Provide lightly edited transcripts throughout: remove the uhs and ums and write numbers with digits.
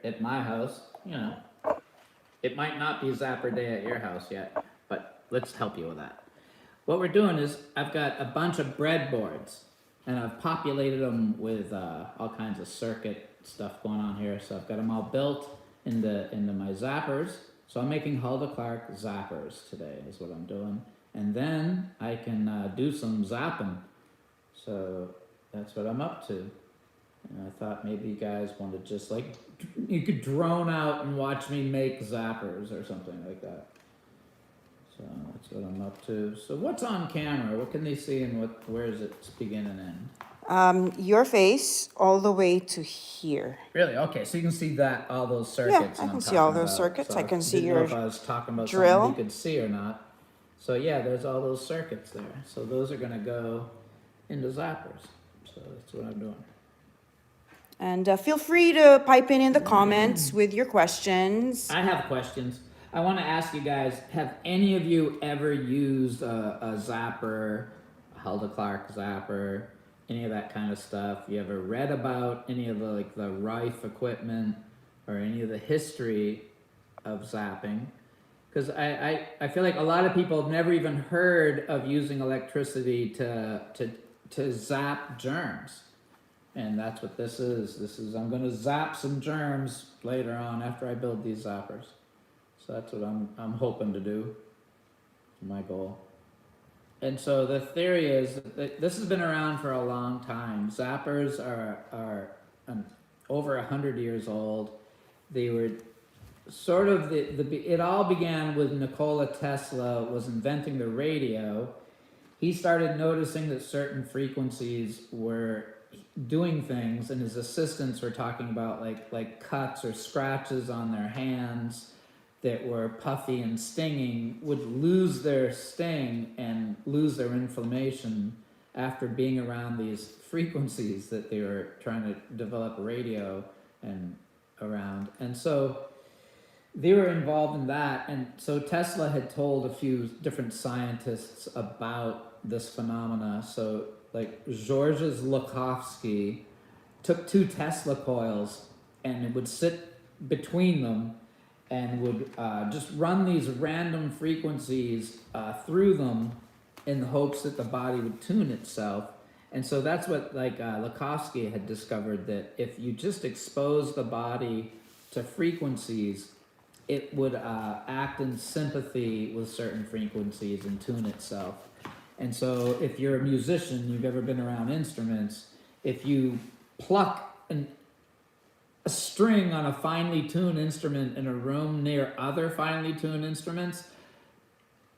at my house, it might not be Zapper Day at your house yet, but let's help you with that. What we're doing is I've got a bunch of breadboards, and I've populated them with all kinds of circuit stuff going on here. So I've got them all built into my zappers. So I'm making Hulda Clark Zappers today is what I'm doing. And then I can do some zapping. So that's what I'm up to. And I thought maybe you guys wanted just like, you could drone out and watch me make zappers or something like that. So that's what I'm up to. So what's on camera? What can they see and where is it begin and end? Your face all the way to here. Really? Okay, so you can see that, all those Yeah, circuits. I that can I'm see all talking those about. circuits. So I can see didn't know your if I was talking about drill. something you could see or not. So yeah, there's all those circuits there. So those are gonna go into zappers. So that's what I'm doing. And feel free to pipe in the comments with your questions. I have questions. I want to ask you guys, have any of you ever used a zapper, a Hulda Clark Zapper, any of that kind of stuff? You ever read about any of the Rife equipment or any of the history of zapping? Because I feel like a lot of people have never even heard of using electricity to zap germs. And that's what this is. I'm going to zap some germs later on after I build these zappers. So that's what I'm hoping to do. My goal. And so the theory is that this has been around for a long time. Zappers are over 100 years old. They were sort of it all began with Nikola Tesla was inventing the radio. He started noticing that certain frequencies were doing things, and his assistants were talking about like cuts or scratches on their hands that were puffy and stinging would lose their sting and lose their inflammation after being around these frequencies that they were trying to develop radio and around. And so they were involved in that. And so Tesla had told a few different scientists about this phenomena. So like Georges Lakhovsky took two Tesla coils and it would sit between them and would just run these random frequencies through them in the hopes that the body would tune itself. And so that's what Lakhovsky had discovered, that if you just expose the body to frequencies, it would act in sympathy with certain frequencies and tune itself. And so if you're a musician, you've ever been around instruments, if you pluck a string on a finely tuned instrument in a room near other finely tuned instruments,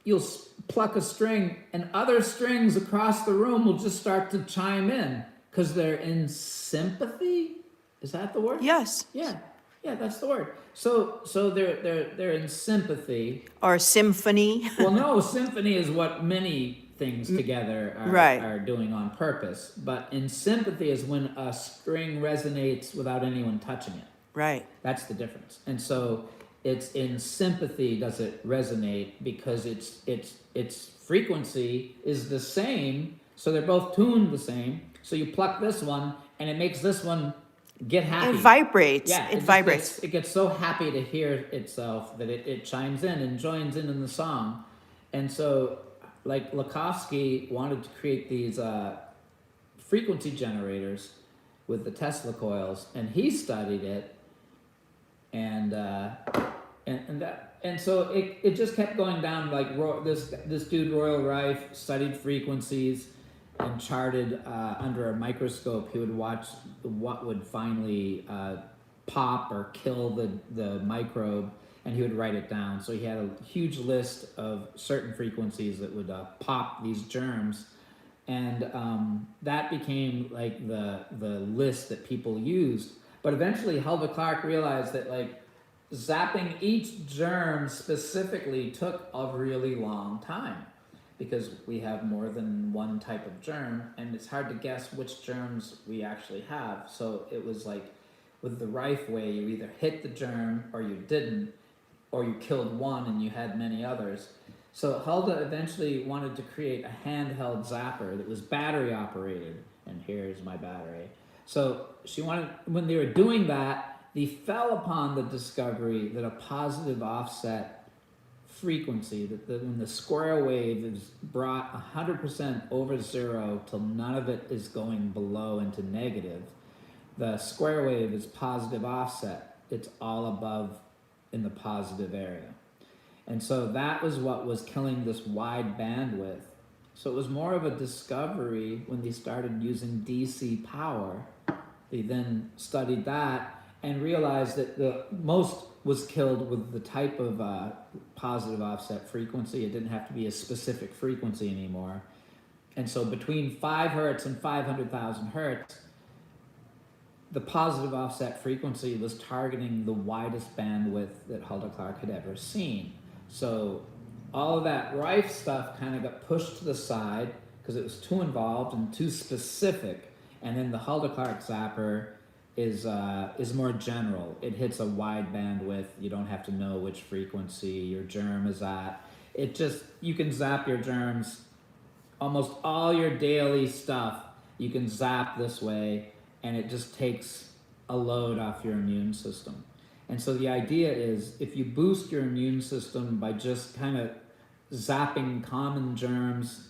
you'll pluck a string and other strings across the room will just start to chime in because they're in sympathy. Is that the word? Yes. Yeah, that's the word. So they're in sympathy. Or symphony. Well, no, symphony is what many things together are doing on purpose. But in sympathy is when a string resonates without anyone touching it. Right. That's the difference. And so it's in sympathy does it resonate because its frequency is the same. So they're both tuned the same. So you pluck this one and it makes this one get happy. It vibrates. Yeah, it vibrates. It gets so happy to hear itself that it chimes in and joins in the song. And so like Lakhovsky wanted to create these frequency generators with the Tesla coils, and he studied it, and so it just kept going down. Like this dude Royal Rife studied frequencies and charted under a microscope. He would watch what would finally pop or kill the microbe, and he would write it down. So he had a huge list of certain frequencies that would pop these germs, and that became like the list that people used. But eventually Hulda Clark realized that like zapping each germ specifically took a really long time because we have more than one type of germ, and it's hard to guess which germs we actually have. So it was like with the Rife way, you either hit the germ or you didn't, or you killed one and you had many others. So Hulda eventually wanted to create a handheld zapper that was battery operated, and here's my battery. So she wanted, when they were doing that, they fell upon the discovery that a positive offset frequency, that when the square wave is brought 100% over zero till none of it is going below into negative, the square wave is positive offset. It's all above in the positive area. And so that was what was killing this wide bandwidth. So it was more of a discovery when they started using DC power. They then studied that and realized that the most was killed with the type of positive offset frequency. It didn't have to be a specific frequency anymore. And so between 5 hertz and 500,000 hertz, the positive offset frequency was targeting the widest bandwidth that Hulda Clark had ever seen. So all of that Rife stuff kind of got pushed to the side because it was too involved and too specific. And then the Hulda Clark Zapper is more general. It hits a wide bandwidth. You don't have to know which frequency your germ is at. It just, you can zap your germs, almost all your daily stuff, you can zap this way, and it just takes a load off your immune system. And so the idea is, if you boost your immune system by just kind of zapping common germs,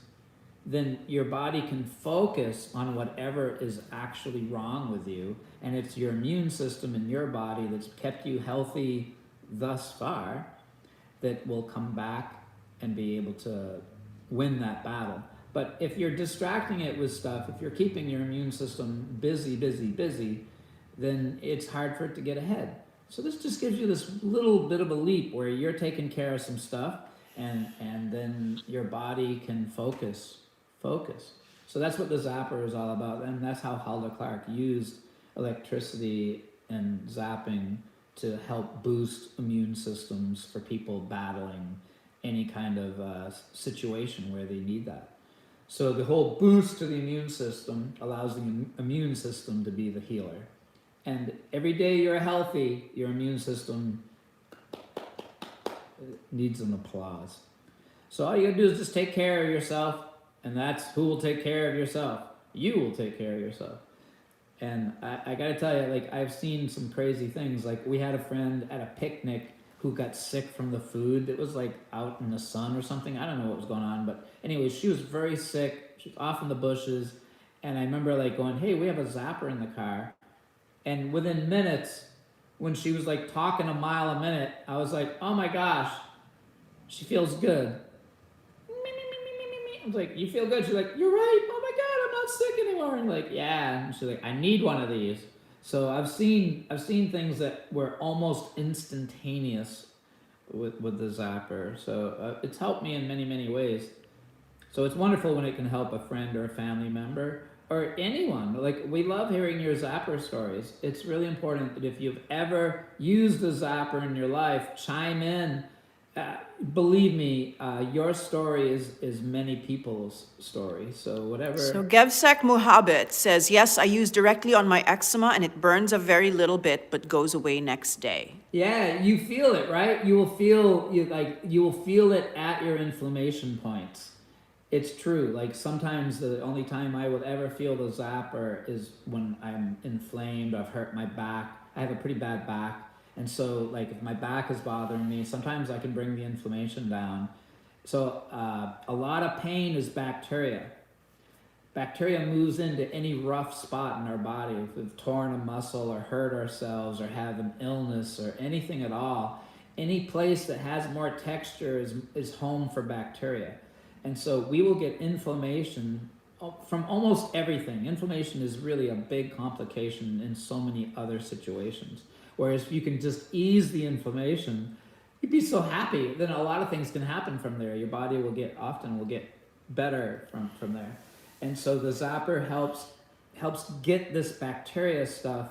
then your body can focus on whatever is actually wrong with you. And it's your immune system in your body that's kept you healthy thus far that will come back and be able to win that battle. But if you're distracting it with stuff, if you're keeping your immune system busy, then it's hard for it to get ahead. So this just gives you this little bit of a leap where you're taking care of some stuff, and then your body can focus. So that's what the zapper is all about, and that's how Hulda Clark used electricity and zapping to help boost immune systems for people battling any kind of situation where they need that. So the whole boost to the immune system allows the immune system to be the healer. And every day you're healthy, your immune system needs an applause. So all you gotta do is just take care of yourself, and that's who will take care of yourself. You will take care of yourself. And I gotta tell you, like, I've seen some crazy things. Like, we had a friend at a picnic who got sick from the food that was like out in the sun or something. I don't know what was going on, but anyway, she was very sick. She was off in the bushes. And I remember like going, hey, we have a zapper in the car. And within minutes, when she was like talking a mile a minute, I was like, oh my gosh, she feels good. I was like, you feel good? She's like, you're right. Oh my God, I'm not sick anymore. And like, yeah. And she's like, I need one of these. So I've seen things that were almost instantaneous with the zapper. So it's helped me in many ways. So it's wonderful when it can help a friend or a family member or anyone. Like, we love hearing your zapper stories. It's really important that if you've ever used a zapper in your life, chime in. Believe me, your story is many people's story. So whatever. So Gevsek Muhabbet says, yes, I use directly on my eczema and it burns a very little bit, but goes away next day. Yeah, you feel it, right? You will feel it at your inflammation points. It's true. Like, sometimes the only time I would ever feel the zapper is when I'm inflamed. I've hurt my back. I have a pretty bad back. And so, like, if my back is bothering me, sometimes I can bring the inflammation down. So a lot of pain is bacteria. Bacteria moves into any rough spot in our body. If we've torn a muscle or hurt ourselves or have an illness or anything at all, any place that has more texture is home for bacteria. And so we will get inflammation from almost everything. Inflammation is really a big complication in so many other situations. Whereas if you can just ease the inflammation, you'd be so happy. Then a lot of things can happen from there. Your body will get better from there. And so the zapper helps get this bacteria stuff.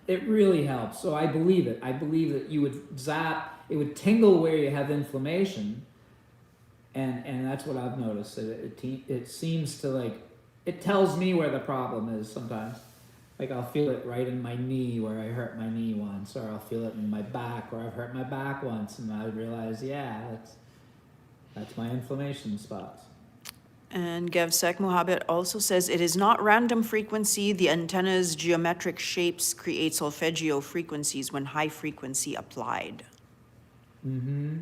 It really helps. So I believe it. I believe that you would zap, it would tingle where you have inflammation. And that's what I've noticed. It seems to, like, it tells me where the problem is sometimes. Like, I'll feel it right in my knee where I hurt my knee once, or I'll feel it in my back where I've hurt my back once, and I realize, yeah, that's my inflammation spots. And Gevsek Mohabit also says, it is not random frequency. The antenna's geometric shapes create solfeggio frequencies when high frequency applied. Mm-hmm.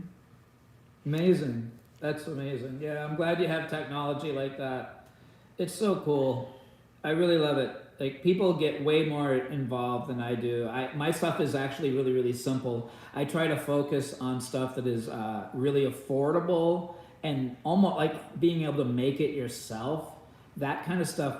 Amazing. That's amazing. Yeah, I'm glad you have technology like that. It's so cool. I really love it. Like, people get way more involved than I do. My stuff is actually really, really simple. I try to focus on stuff that is really affordable and almost like being able to make it yourself. That kind of stuff,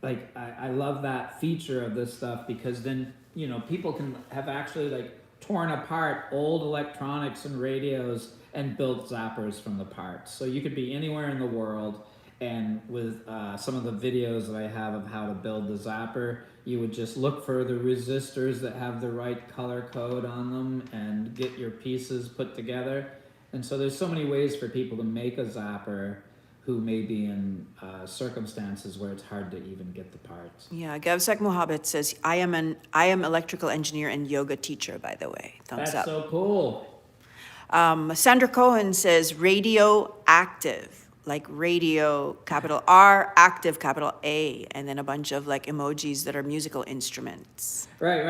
like, I love that feature of this stuff, because then, you know, people can have actually like torn apart old electronics and radios and built zappers from the parts. So you could be anywhere in the world, and with some of the videos that I have of how to build the zapper, you would just look for the resistors that have the right color code on them and get your pieces put together. And so there's so many ways for people to make a zapper who may be in circumstances where it's hard to even get the parts. Yeah, Gevsek Mohabit says, I am electrical engineer and yoga teacher, by the way. Thumbs That's up. so cool. Sandra Cohen says, radio active, like radio, capital R, active, capital A, and then a bunch of like emojis that are musical instruments. Right.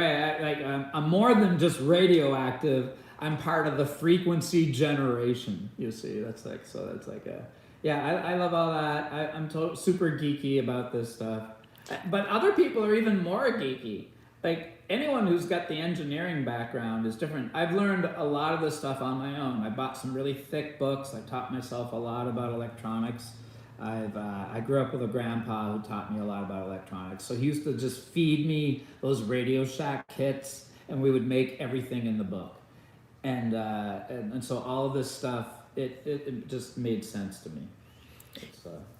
I'm more than just radioactive. I'm part of the frequency generation. You see, that's like, so that's like a, yeah, I love all that. I'm super geeky about this stuff. But other people are even more geeky. Like, anyone who's got the engineering background is different. I've learned a lot of this stuff on my own. I bought some really thick books. I taught myself a lot about electronics. I grew up with a grandpa who taught me a lot about electronics. So he used to just feed me those Radio Shack kits, and we would make everything in the book. And so all of this stuff, it just made sense to me.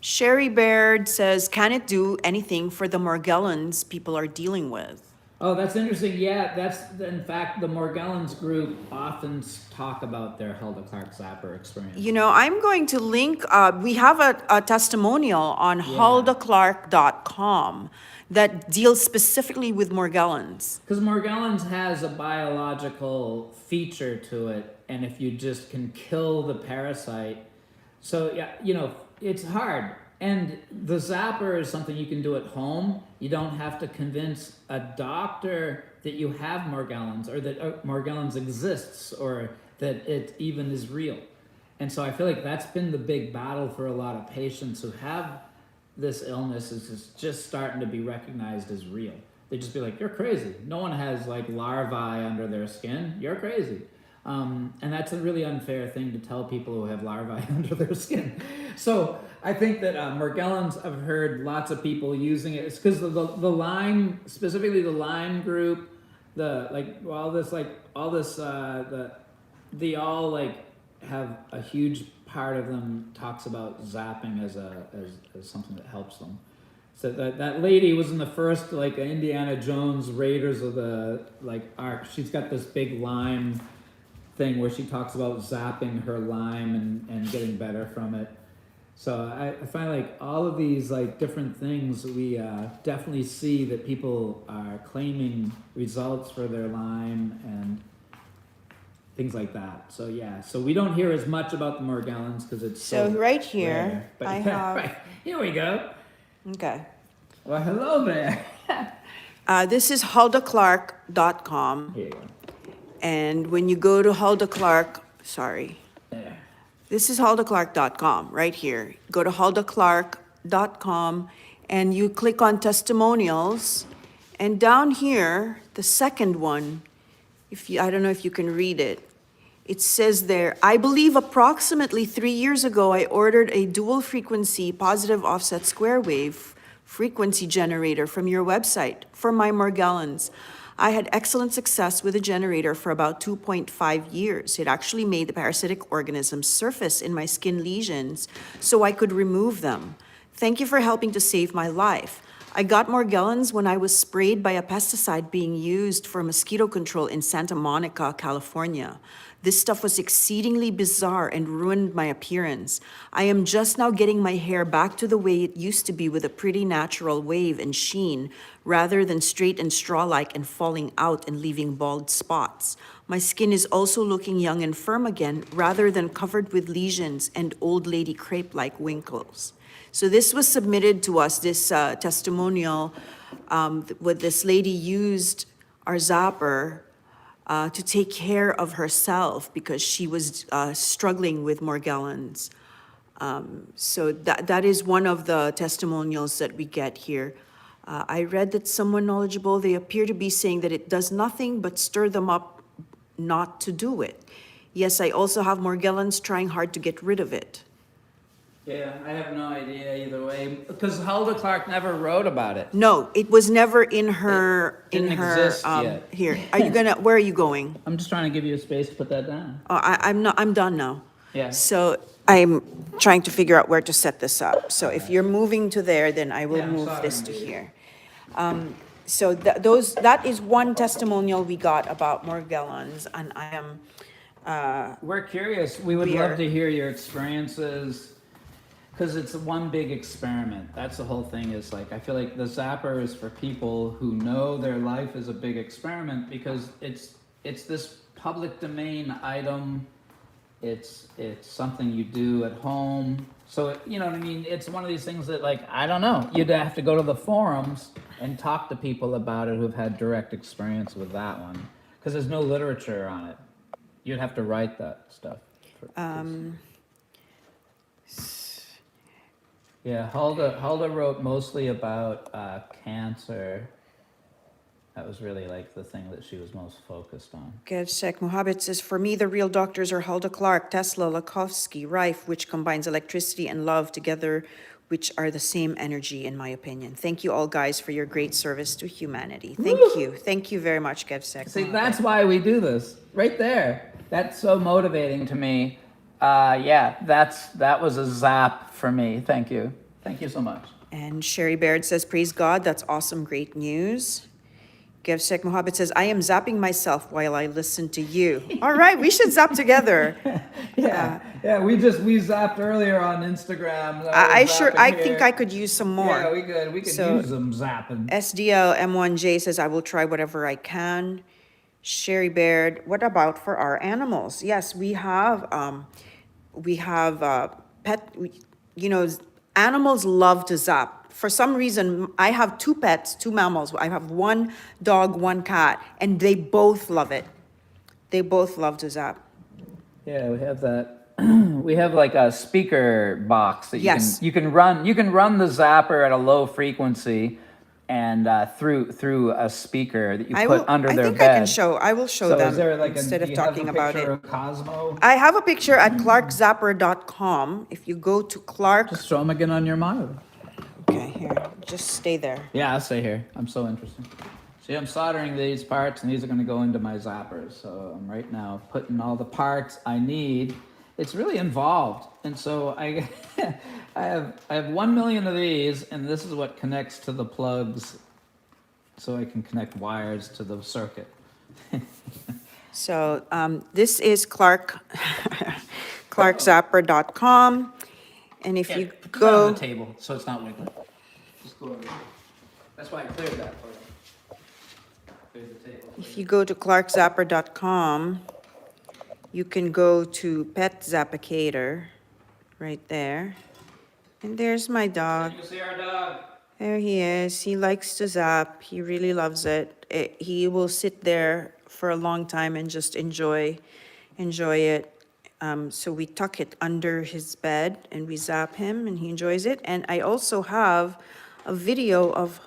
Sherry Baird says, can it do anything for the Morgellons people are dealing with? Oh, that's interesting. Yeah, that's, in fact, the Morgellons group often talk about their Hulda Clark Zapper experience. You know, I'm going to link, we have a testimonial on huldaclark.com that deals specifically with Morgellons. Because Morgellons has a biological feature to it, and if you just can kill the parasite, so yeah, you know, it's hard. And the zapper is something you can do at home. You don't have to convince a doctor that you have Morgellons, or that Morgellons exists, or that it even is real. And so I feel like that's been the big battle for a lot of patients who have this illness, is just starting to be recognized as real. They just be like, you're crazy. No one has like larvae under their skin. You're crazy. And that's a really unfair thing to tell people who have larvae under their skin. So I think that Morgellons, I've heard lots of people using it. It's because the Lyme, specifically the Lyme group, they all like have a huge part of them talks about zapping as something that helps them. So that lady was in the first like Indiana Jones Raiders of the like Ark. She's got this big Lyme thing where she talks about zapping her Lyme and getting better from it. So I find like all of these like different things, we definitely see that people are claiming results for their Lyme and things like that. So yeah, so we don't hear as much about the Morgellons because it's so right here, rare. But I yeah, have, right. Here we go. okay. Well, hello there. This is huldaclark.com. Here you go. And when you go to Hulda Clark, sorry, There. this is huldaclark.com right here. Go to huldaclark.com and you click on testimonials. And down here, the second one, I don't know if you can read it. It says there, I believe approximately 3 years ago, I ordered a dual frequency positive offset square wave frequency generator from your website for my Morgellons. I had excellent success with the generator for about 2.5 years. It actually made the parasitic organisms surface in my skin lesions so I could remove them. Thank you for helping to save my life. I got Morgellons when I was sprayed by a pesticide being used for mosquito control in Santa Monica, California. This stuff was exceedingly bizarre and ruined my appearance. I am just now getting my hair back to the way it used to be with a pretty natural wave and sheen, rather than straight and straw-like and falling out and leaving bald spots. My skin is also looking young and firm again, rather than covered with lesions and old lady crepe-like winkles. So this was submitted to us, this testimonial, where this lady used our zapper to take care of herself because she was struggling with Morgellons. So that is one of the testimonials that we get here. I read that someone knowledgeable, they appear to be saying that it does nothing but stir them up not to do it. Yes, I also have Morgellons trying hard to get rid of it. Yeah, I have no idea either way, because Hulda Clark never wrote about it. No, it was never in her, It didn't exist yet. here. Are you gonna, where are you going? I'm just trying to give you a space to put that down. Oh, I'm not, I'm done now. Yeah. So I'm trying to figure out where to set this up. So if you're moving to there, then I will Yeah, I'm move sorry, this to baby. here. So that is one testimonial we got about Morgellons, and I am, We're curious. We would We love are- to hear your experiences, because it's one big experiment. That's the whole thing. Is like, I feel like the Zapper is for people who know their life is a big experiment, because it's this public domain item. It's something you do at home. So you know what I mean. It's one of these things that, like, I don't know. You'd have to go to the forums and talk to people about it who've had direct experience with that one, because there's no literature on it. You'd have to write that stuff. Yeah, Hulda wrote mostly about cancer. That was really like the thing that she was most focused on. Gevsek Mohabit says, for me, the real doctors are Hulda Clark, Tesla, Lakovsky, Rife, which combines electricity and love together, which are the same energy, in my opinion. Thank you all, guys, for your great service to humanity. Thank you. Thank you very much, Gevsek. See, that's why we do this, right there. That's so motivating to me. Yeah, that was a zap for me. Thank you. Thank you so much. And Sherry Baird says, praise God, that's awesome, great news. Gevsek Mohabit says, I am zapping myself while I listen to you. All right, we should zap together. Yeah, we zapped earlier on Instagram. I think I could use some more. Yeah, we could So- use them zapping. SDL M1J says, I will try whatever I can. Sherry Baird, what about for our animals? Yes, we have pet, animals love to zap. For some reason, I have two pets, two mammals. I have one dog, one cat, and they both love it. They both love to zap. Yeah, we have that. We have like a speaker box that Yes. you can run the zapper at a low frequency, and through a speaker that you put under their bed. I will show So them is there like instead do of you have talking a about picture it. of Cosmo? I have a picture at clarkzapper.com. If you go to Clark, Just show them again on your monitor. okay, here, just stay there. Yeah, I'll stay here. I'm so interested. See, I'm soldering these parts, and these are going to go into my zappers. So I'm right now putting all the parts I need. It's really involved, and so I have 1 million of these, and this is what connects to the plugs, so I can connect wires to the circuit. So this is clarkzapper.com. And if you Put that on go, the table so it's not wiggling. Just go over there. That's why I cleared that for you. Cleared the table. if you go to clarkzapper.com, you can go to Pet Zappicator right there. And there's my dog. You see our dog? There he is. He likes to zap. He really loves it. He will sit there for a long time and just enjoy it. So we tuck it under his bed and we zap him and he enjoys it. And I also have a video of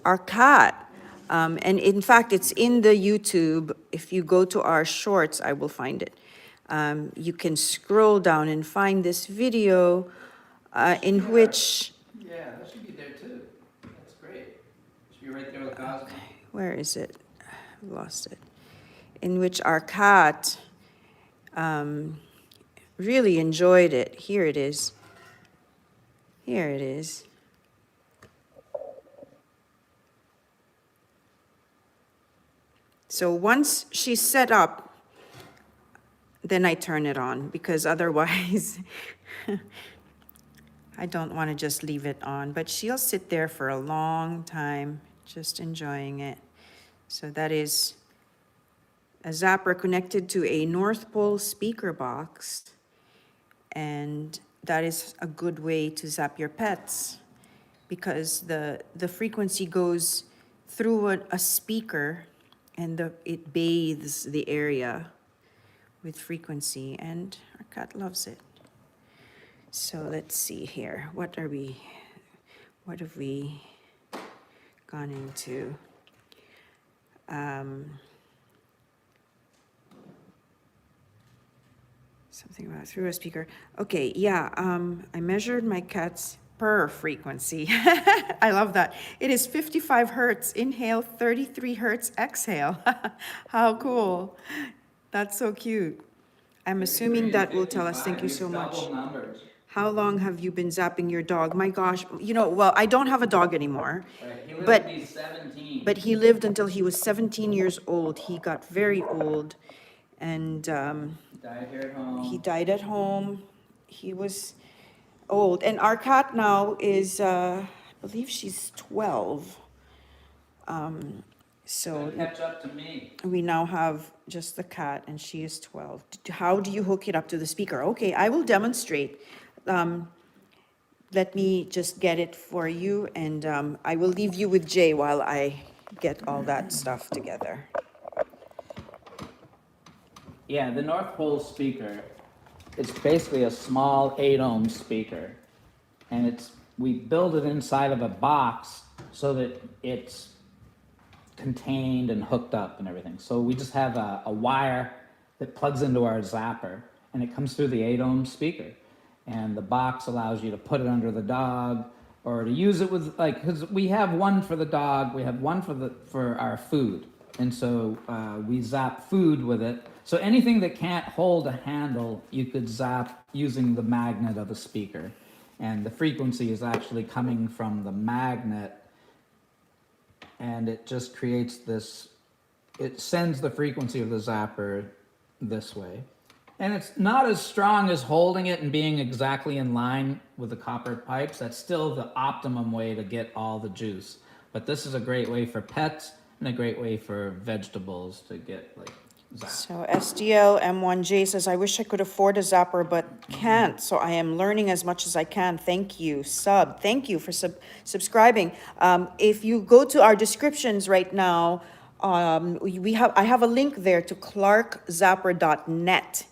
our cat. And in fact, it's in the YouTube. If you go to our shorts, I will find it. You can scroll down and find this video in which, Yeah, that should be there too. That's great. Should be right there with Cosmo. where is it? I lost it. In which our cat really enjoyed it. Here it is. Here it is. So once she's set up, then I turn it on, because otherwise I don't want to just leave it on. But she'll sit there for a long time, just enjoying it. So that is a zapper connected to a North Pole speaker box. And that is a good way to zap your pets because the frequency goes through a speaker and it bathes the area with frequency, and our cat loves it. So let's see here. What have we gone into? Something about through a speaker. Okay, yeah, I measured my cat's purr frequency. I love that. It is 55 hertz inhale, 33 hertz exhale. How cool. That's so cute. I'm assuming that will tell us. Thank you so much. How long have you been zapping your dog? My gosh, well, I don't have a dog anymore. Right, he lived But- to be 17. But he lived until he was 17 years old. He got very old, and Died here at home. he died at home. He was old. And our cat now is, I believe she's 12. So Catch up to me. we now have just the cat, and she is 12. How do you hook it up to the speaker? Okay, I will demonstrate. Let me just get it for you, and I will leave you with Jay while I get all that stuff together. Yeah, the North Pole speaker is basically a small 8-ohm speaker, and we build it inside of a box so that it's contained and hooked up and everything. So we just have a wire that plugs into our zapper, and it comes through the 8-ohm speaker. And the box allows you to put it under the dog, or to use it with, like, because we have one for the dog, we have one for our food, and so we zap food with it. So anything that can't hold a handle, you could zap using the magnet of a speaker, and the frequency is actually coming from the magnet, and it just creates this. It sends the frequency of the zapper this way. And it's not as strong as holding it and being exactly in line with the copper pipes. That's still the optimum way to get all the juice. But this is a great way for pets and a great way for vegetables to get like zapped. So SDL M1J says, I wish I could afford a zapper, but can't. So I am learning as much as I can. Thank you. Thank you for subscribing. If you go to our descriptions right now, I have a link there to clarkzapper.net.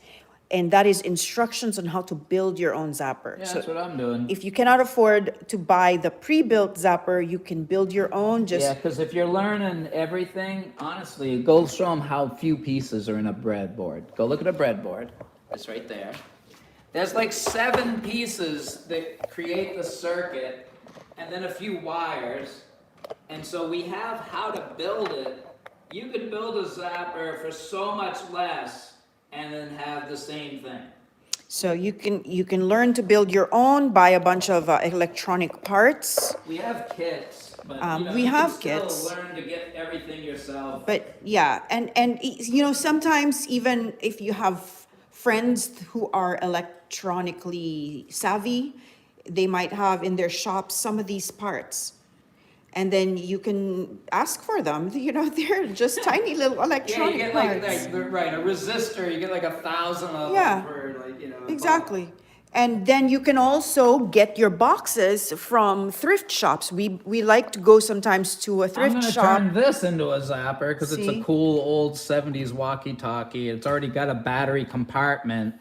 And that is instructions on how to build your own zapper. Yeah, So that's what I'm doing. if you cannot afford to buy the pre-built zapper, you can build your own. Yeah, because if you're learning everything, honestly, go show them how few pieces are in a breadboard. Go look at a breadboard. It's right there. There's like 7 pieces that create the circuit, and then a few wires. And so we have how to build it. You could build a zapper for so much less and then have the same thing. So you can learn to build your own, buy a bunch of electronic parts. We have kits, but We you have can still kits. learn to get everything yourself. But yeah, and sometimes even if you have friends who are electronically savvy, they might have in their shops some of these parts. And then you can ask for them. They're just tiny little Yeah, electronic you get parts. right, a resistor, you get like 1,000 of Yeah. them for a Exactly. buck. And then you can also get your boxes from thrift shops. We like to go sometimes to a I'm thrift gonna shop. turn this into a zapper because it's See? a cool old 70s walkie-talkie. It's already got a battery compartment.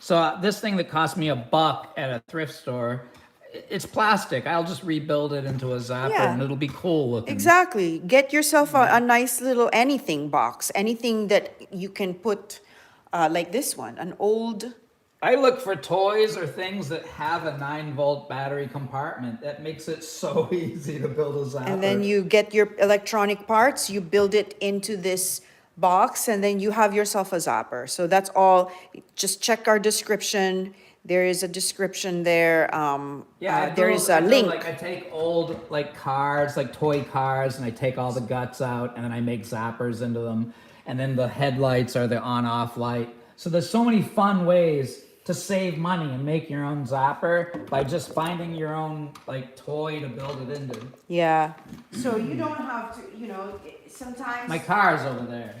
So this thing that cost me $1 at a thrift store, it's plastic. I'll just rebuild it into a zapper Yeah. and it'll be cool looking. Exactly. Get yourself a nice little anything box, anything that you can put, like this one, an old. I look for toys or things that have a 9-volt battery compartment. That makes it so easy to build a zapper. And then you get your electronic parts, you build it into this box, and then you have yourself a zapper. So that's all. Just check our description. There is a description there. There is a link. I take old cars, like toy cars, and I take all the guts out, and then I make zappers into them. And then the headlights are the on-off light. So there's so many fun ways to save money and make your own zapper by just finding your own toy to build it into. Yeah. So you don't have to, sometimes. My car's over there.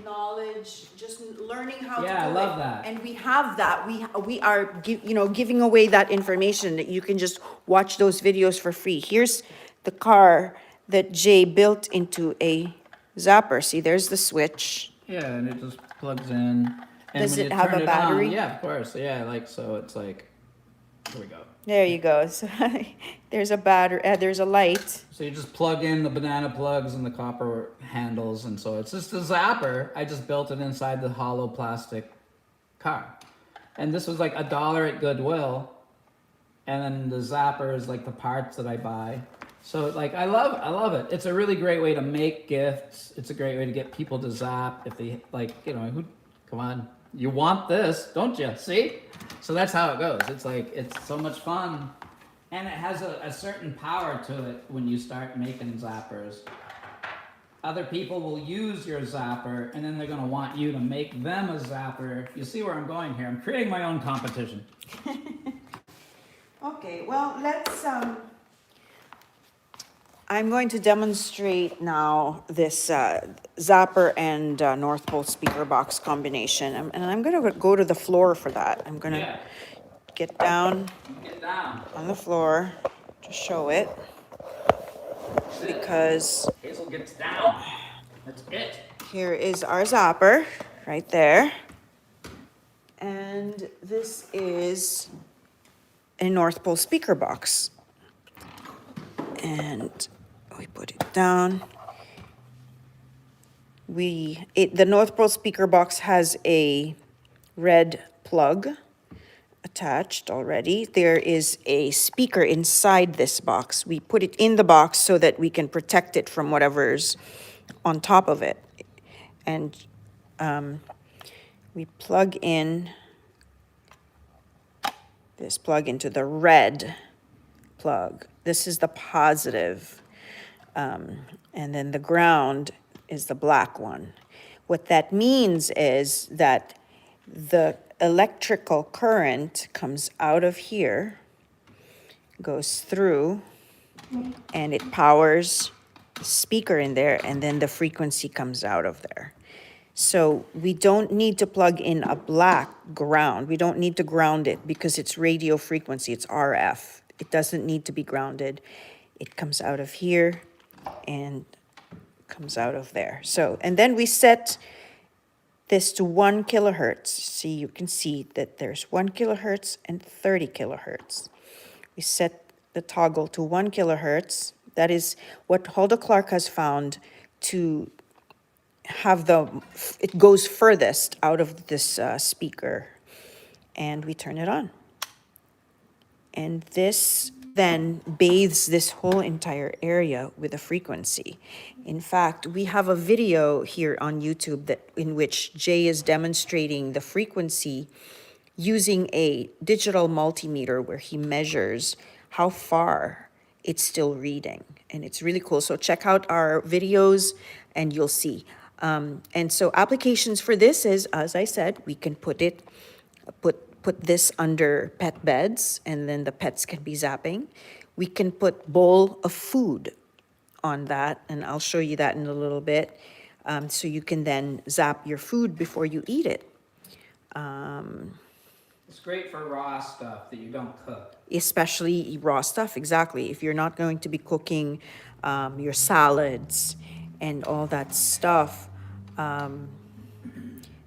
knowledge, just learning how to do it. Yeah, I love that. And we have that. We are giving away that information that you can just watch those videos for free. Here's the car that Jay built into a zapper. See, there's the switch. Yeah, and it just plugs in. And Does when it you have turn a it on- battery? yeah, of course. Yeah, like so. It's like, here we go. There you go. So there's a battery. There's a light. So you just plug in the banana plugs and the copper handles, and so it's just a zapper. I just built it inside the hollow plastic car, and this was like $1 at Goodwill, and then the zapper is like the parts that I buy. So like I love it. It's a really great way to make gifts. It's a great way to get people to zap if they like, who, come on, you want this, don't you? See? So that's how it goes. It's like, it's so much fun. And it has a certain power to it when you start making zappers. Other people will use your zapper, and then they're gonna want you to make them a zapper. You see where I'm going here? I'm creating my own competition. Okay, well, let's, I'm going to demonstrate now this zapper and North Pole speaker box combination. And I'm gonna go to the floor for that. I'm gonna Yeah, get down get down. on the floor to show it because Hazel gets down. That's it. here is our zapper right there. And this is a North Pole speaker box. And we put it down. The North Pole speaker box has a red plug attached already. There is a speaker inside this box. We put it in the box so that we can protect it from whatever's on top of it. And we plug in this plug into the red plug. This is the positive, and then the ground is the black one. What that means is that the electrical current comes out of here, goes through, and it powers the speaker in there, and then the frequency comes out of there. So we don't need to plug in a black ground. We don't need to ground it because it's radio frequency, it's RF. It doesn't need to be grounded. It comes out of here and comes out of there. So, and then we set this to 1 kilohertz. See, you can see that there's 1 kilohertz and 30 kilohertz. We set the toggle to 1 kilohertz. That is what Hulda Clark has found to have it goes furthest out of this speaker. And we turn it on. And this then bathes this whole entire area with a frequency. In fact, we have a video here on YouTube in which Jay is demonstrating the frequency using a digital multimeter where he measures how far it's still reading. And it's really cool. So check out our videos and you'll see. And so applications for this is, as I said, we can put this under pet beds, and then the pets can be zapping. We can put bowl of food on that, and I'll show you that in a little bit. So you can then zap your food before you eat it. It's great for raw stuff that you don't cook. Especially raw stuff, exactly. If you're not going to be cooking your salads and all that stuff,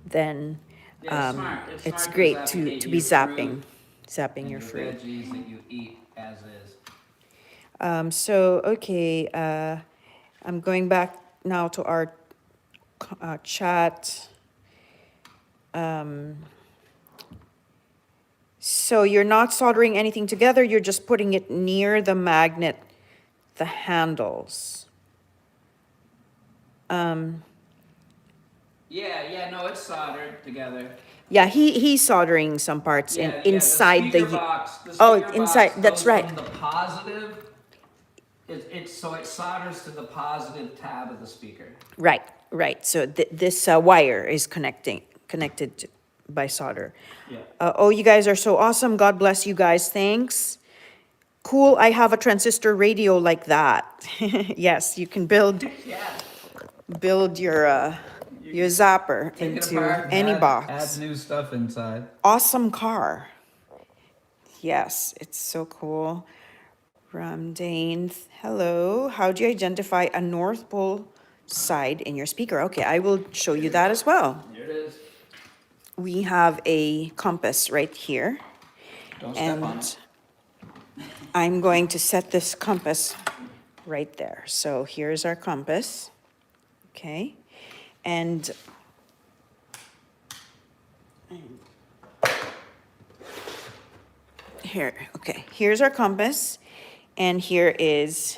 then Yeah, smart. it's smart great because to get be your zapping fruit and your fruit. veggies that you eat as is. So, okay, I'm going back now to our chat. So you're not soldering anything together, you're just putting it near the magnet, the handles. Yeah, no, it's soldered together. Yeah, he's soldering some parts inside the the. speaker box. The Oh, speaker inside, box that's goes right. From the positive, so it solders to the positive tab of the speaker. Right. So this wire is connected by solder. Yeah. Oh, you guys are so awesome. God bless you guys. Thanks. Cool. I have a transistor radio like that. Yes, you can build Yeah. your your zapper Take it into apart and any add box. new stuff inside. Awesome car. Yes, it's so cool. Ramdane, hello. How do you identify a North Pole side in your speaker? Okay, I will show you that as well. Here it is. We have a compass right here. Don't step on And it. I'm going to set this compass right there. So here's our compass. Okay. And here, okay, here's our compass. And here is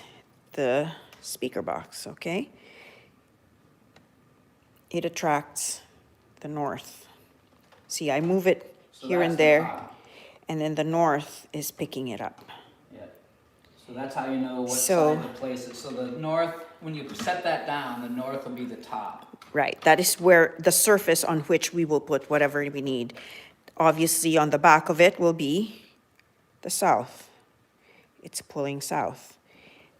the speaker box, okay? It attracts the north. See, I move it So here that's and the there, top. and then the north is picking it up. Yeah. So that's how you know what So- side to place it. So the north, when you set that down, the north will be the top. Right, that is where the surface on which we will put whatever we need. Obviously, on the back of it will be the south. It's pulling south.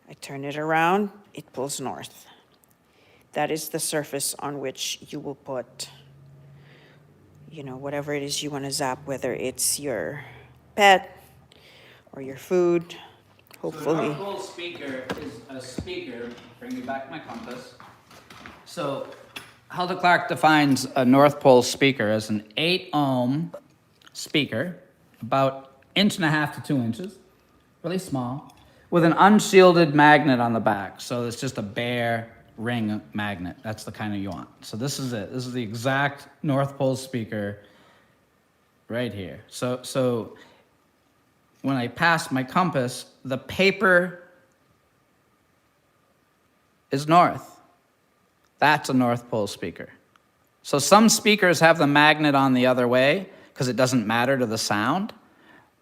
I turn it around, it pulls north. That is the surface on which you will put, you know, whatever it is you want to zap, whether it's your pet or your food, So hopefully. a North Pole speaker is a speaker. Bring me back my compass. So Hulda Clark defines a North Pole speaker as an 8-ohm speaker, about 1.5 to 2 inches, really small, with an unshielded magnet on the back. So it's just a bare ring magnet. That's the kind of you want. So this is it. This is the exact North Pole speaker right here. So when I pass my compass, the paper is north. That's a North Pole speaker. So some speakers have the magnet on the other way because it doesn't matter to the sound.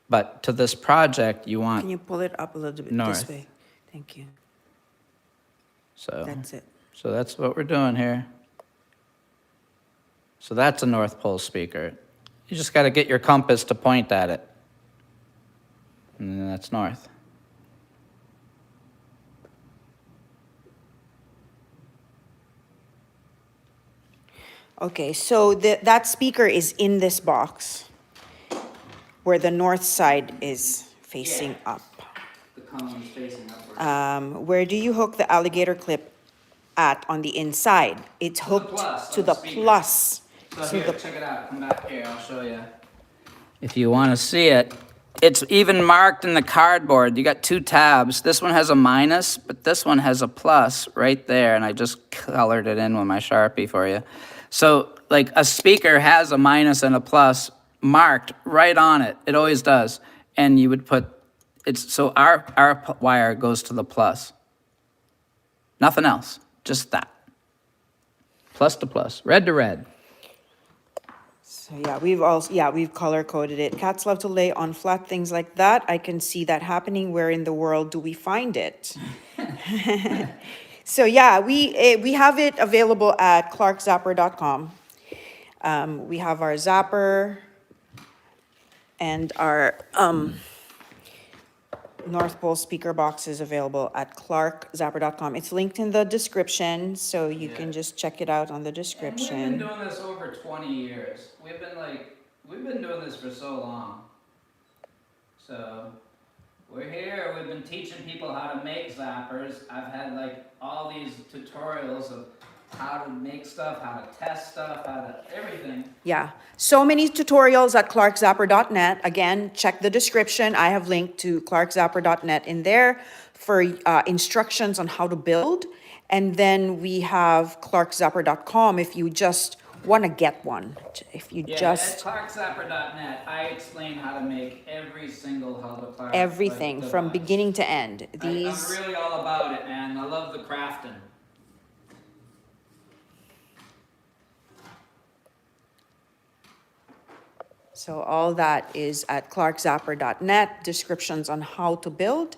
But to this project, you Can want you pull it up a little bit North. this way? Thank you. so. That's it. So that's what we're doing here. So that's a North Pole speaker. You just got to get your compass to point at it. And then that's north. Okay, so that speaker is in this box where the north side is facing Yeah. up. The cone is facing upward. Where do you hook the alligator clip at on the inside? It's To the hooked plus to of the the speaker. plus. So to here, the- check it out. Come back here. I'll show you. If you want to see it, it's even marked in the cardboard. You got 2 tabs. This one has a minus, but this one has a plus right there. And I just colored it in with my Sharpie for you. So like a speaker has a minus and a plus marked right on it. It always does. And you would put, it's, so our wire goes to the plus. Nothing else, just that. Plus to plus, red to red. So we've color coded it. Cats love to lay on flat things like that. I can see that happening. Where in the world do we find it? So yeah, we have it available at clarkzapper.com. We have our zapper and our North Pole speaker boxes available at clarkzapper.com. It's linked in the description, so you can Yeah. just check it out on the And we've description. been doing this over 20 years. We've been doing this for so long. So we're here. We've been teaching people how to make zappers. I've had like all these tutorials of how to make stuff, how to test stuff, how to everything. Yeah, so many tutorials at clarkzapper.net. Again, check the description. I have linked to clarkzapper.net in there for instructions on how to build. And then we have clarkzapper.com if you just want to get one. If you Yeah, just, at clarkzapper.net, I explain how to make every single Hulda Clark everything from device. beginning to end. I'm These, really all about it, man. I love the crafting. so all that is at clarkzapper.net, descriptions on how to build.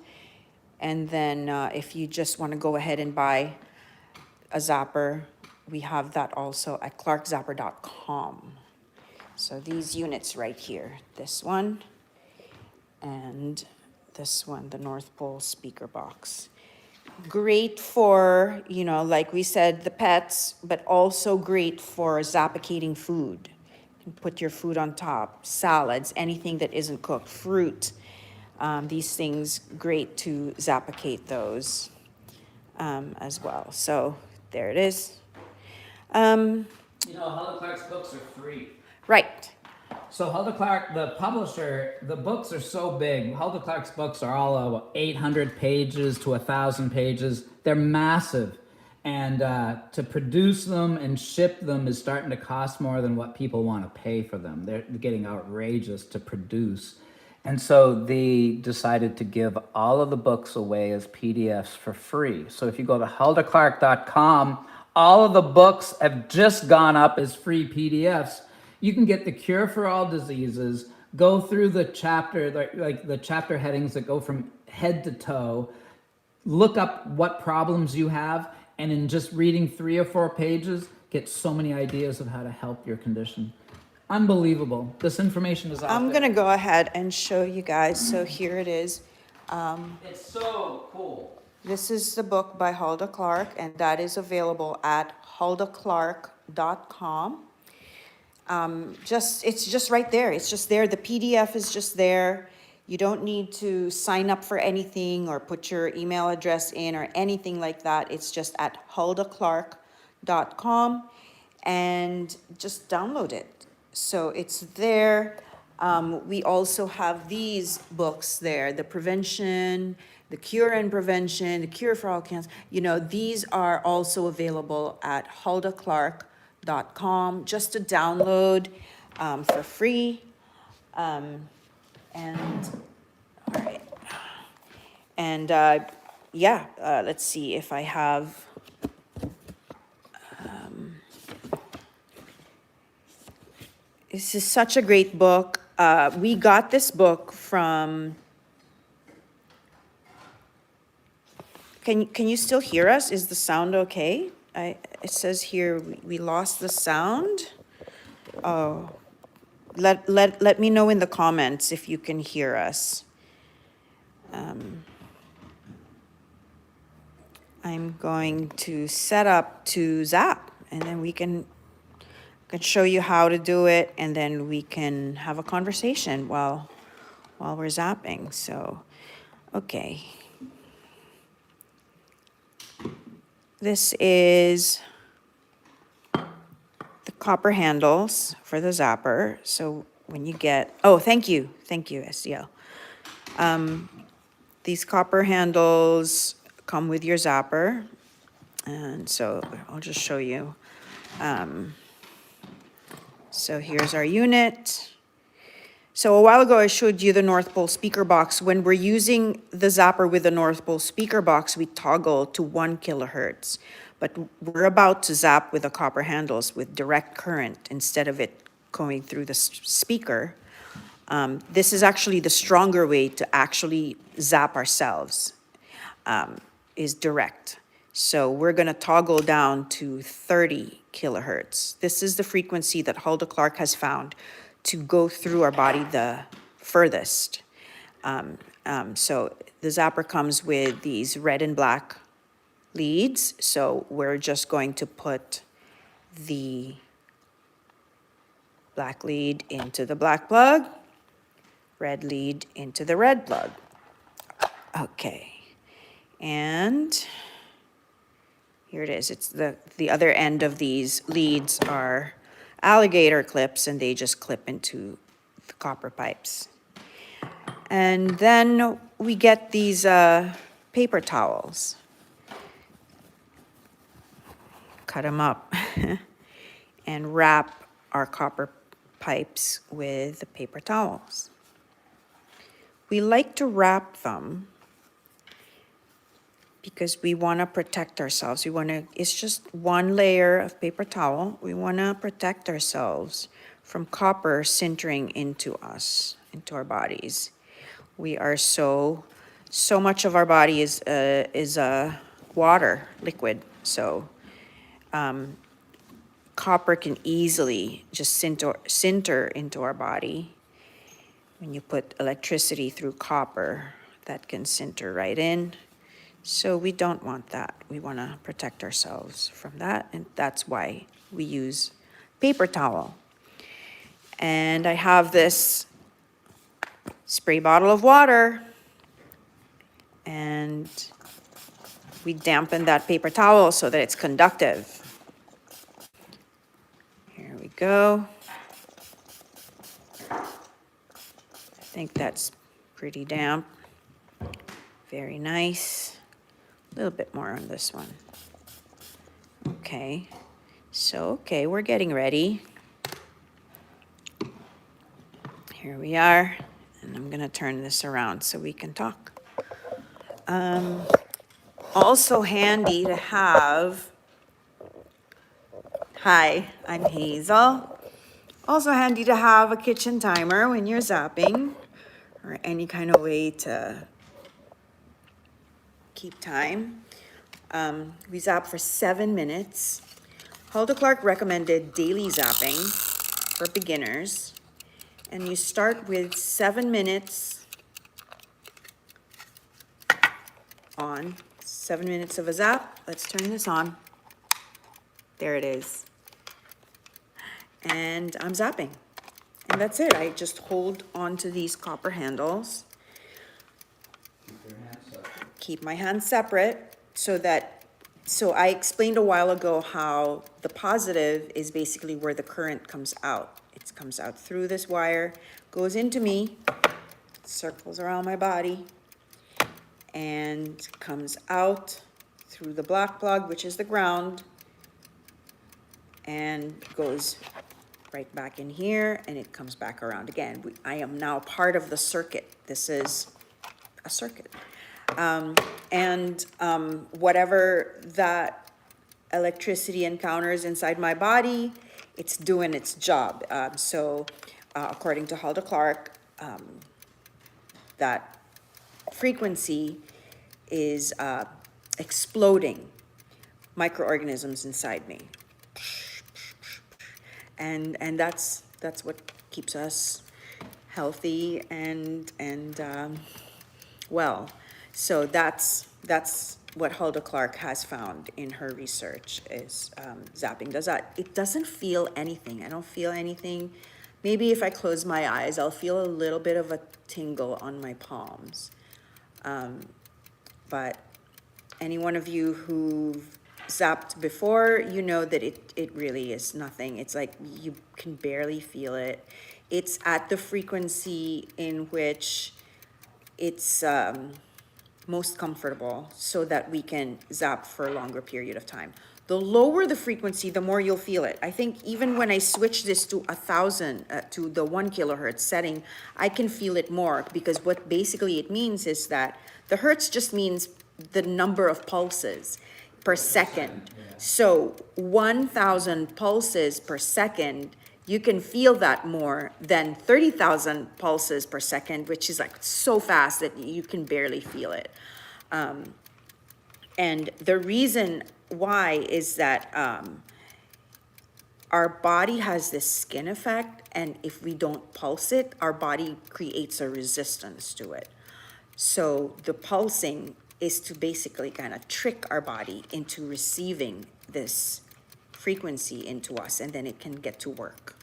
And then if you just want to go ahead and buy a zapper, we have that also at clarkzapper.com. So these units right here, this one and this one, the North Pole speaker box. great for, you know, like we said, the pets, but also great for zappacating food. You can put your food on top, salads, anything that isn't cooked, fruit. These things, great to zappacate those as well. So there it is. You know, Hulda Clark's books are free. Right. So Hulda Clark, the publisher, the books are so big. Hulda Clark's books are all 800 pages to 1,000 pages. They're massive. And to produce them and ship them is starting to cost more than what people want to pay for them. They're getting outrageous to produce. And so they decided to give all of the books away as PDFs for free. So if you go to huldaclark.com, all of the books have just gone up as free PDFs. You can get The Cure for All Diseases, go through the chapter, like the chapter headings that go from head to toe, look up what problems you have, and in just reading 3 or 4 pages, get so many ideas of how to help your condition. Unbelievable. This information is out I'm there. gonna go ahead and show you guys. So here it is. It's so cool. This is the book by Hulda Clark, and that is available at huldaclark.com. It's just right there. It's just there. The PDF is just there. You don't need to sign up for anything or put your email address in or anything like that. It's just at huldaclark.com and just download it. So it's there. We also have these books there, the prevention, the cure and prevention, the cure for all cancer. You know, these are also available at huldaclark.com just to download for free. And, all right. And let's see if I have. This is such a great book. We got this book from. Can you still hear us? Is the sound okay? It says here we lost the sound. Oh, let me know in the comments if you can hear us. I'm going to set up to zap, and then we can show you how to do it, and then we can have a conversation while we're zapping. So, okay. This is the copper handles for the zapper. So when you get, thank you, SDL. These copper handles come with your zapper. And so I'll just show you. So here's our unit. So a while ago, I showed you the North Pole speaker box. When we're using the zapper with the North Pole speaker box, we toggle to 1 kilohertz. But we're about to zap with the copper handles with direct current instead of it going through the speaker. This is actually the stronger way to actually zap ourselves, is direct. So we're gonna toggle down to 30 kilohertz. This is the frequency that Hulda Clark has found to go through our body the furthest. So the zapper comes with these red and black leads. So we're just going to put the black lead into the black plug, red lead into the red plug. Okay, and here it is. It's the other end of these leads are alligator clips, and they just clip into the copper pipes. And then we get these paper towels. Cut them up and wrap our copper pipes with the paper towels. We like to wrap them because we want to protect ourselves. It's just one layer of paper towel. We want to protect ourselves from copper sintering into us, into our bodies. We are so much of our body is water, liquid. So copper can easily just sinter into our body. When you put electricity through copper, that can sinter right in So we don't want that. We want to protect ourselves from that, and that's why we use paper towel. And I have this spray bottle of water, and we dampen that paper towel so that it's conductive. Here we go. I think that's pretty damp. Very nice. A little bit more on this one. Okay. So, okay, we're getting ready. Here we are. And I'm going to turn this around so we can talk. Also handy to have. Hi, I'm Hazel. Also handy to have a kitchen timer when you're zapping, or any kind of way to keep time. We zap for 7 minutes. Hulda Clark recommended daily zapping for beginners. And you start with 7 minutes on. 7 minutes of a zap. Let's turn this on. There it is. And I'm zapping. And that's it. I just hold onto these copper handles. Keep my hands separate so I explained a while ago how the positive is basically where the current comes out. It comes out through this wire, goes into me, circles around my body, and comes out through the black plug, which is the ground, and goes right back in here, and it comes back around again. I am now part of the circuit. This is a circuit. Whatever that electricity encounters inside my body, it's doing its job. According to Hulda Clark, that frequency is exploding microorganisms inside me. And that's what keeps us healthy and well. So that's what Hulda Clark has found in her research is zapping does that. It doesn't feel anything. I don't feel anything. Maybe if I close my eyes, I'll feel a little bit of a tingle on my palms. But any one of you who've zapped before, you know that it really is nothing. It's like you can barely feel it. It's at the frequency in which it's most comfortable so that we can zap for a longer period of time. The lower the frequency, the more you'll feel it. I think even when I switch this to 1,000, to the 1 kilohertz setting, I can feel it more, because what basically it means is that the hertz just means the number of pulses per second. So 1,000 pulses per second, you can feel that more than 30,000 pulses per second, which is like so fast that you can barely feel it. And the reason why is that our body has this skin effect, and if we don't pulse it, our body creates a resistance to it. So the pulsing is to basically kind of trick our body into receiving this frequency into us, and then it can get to work.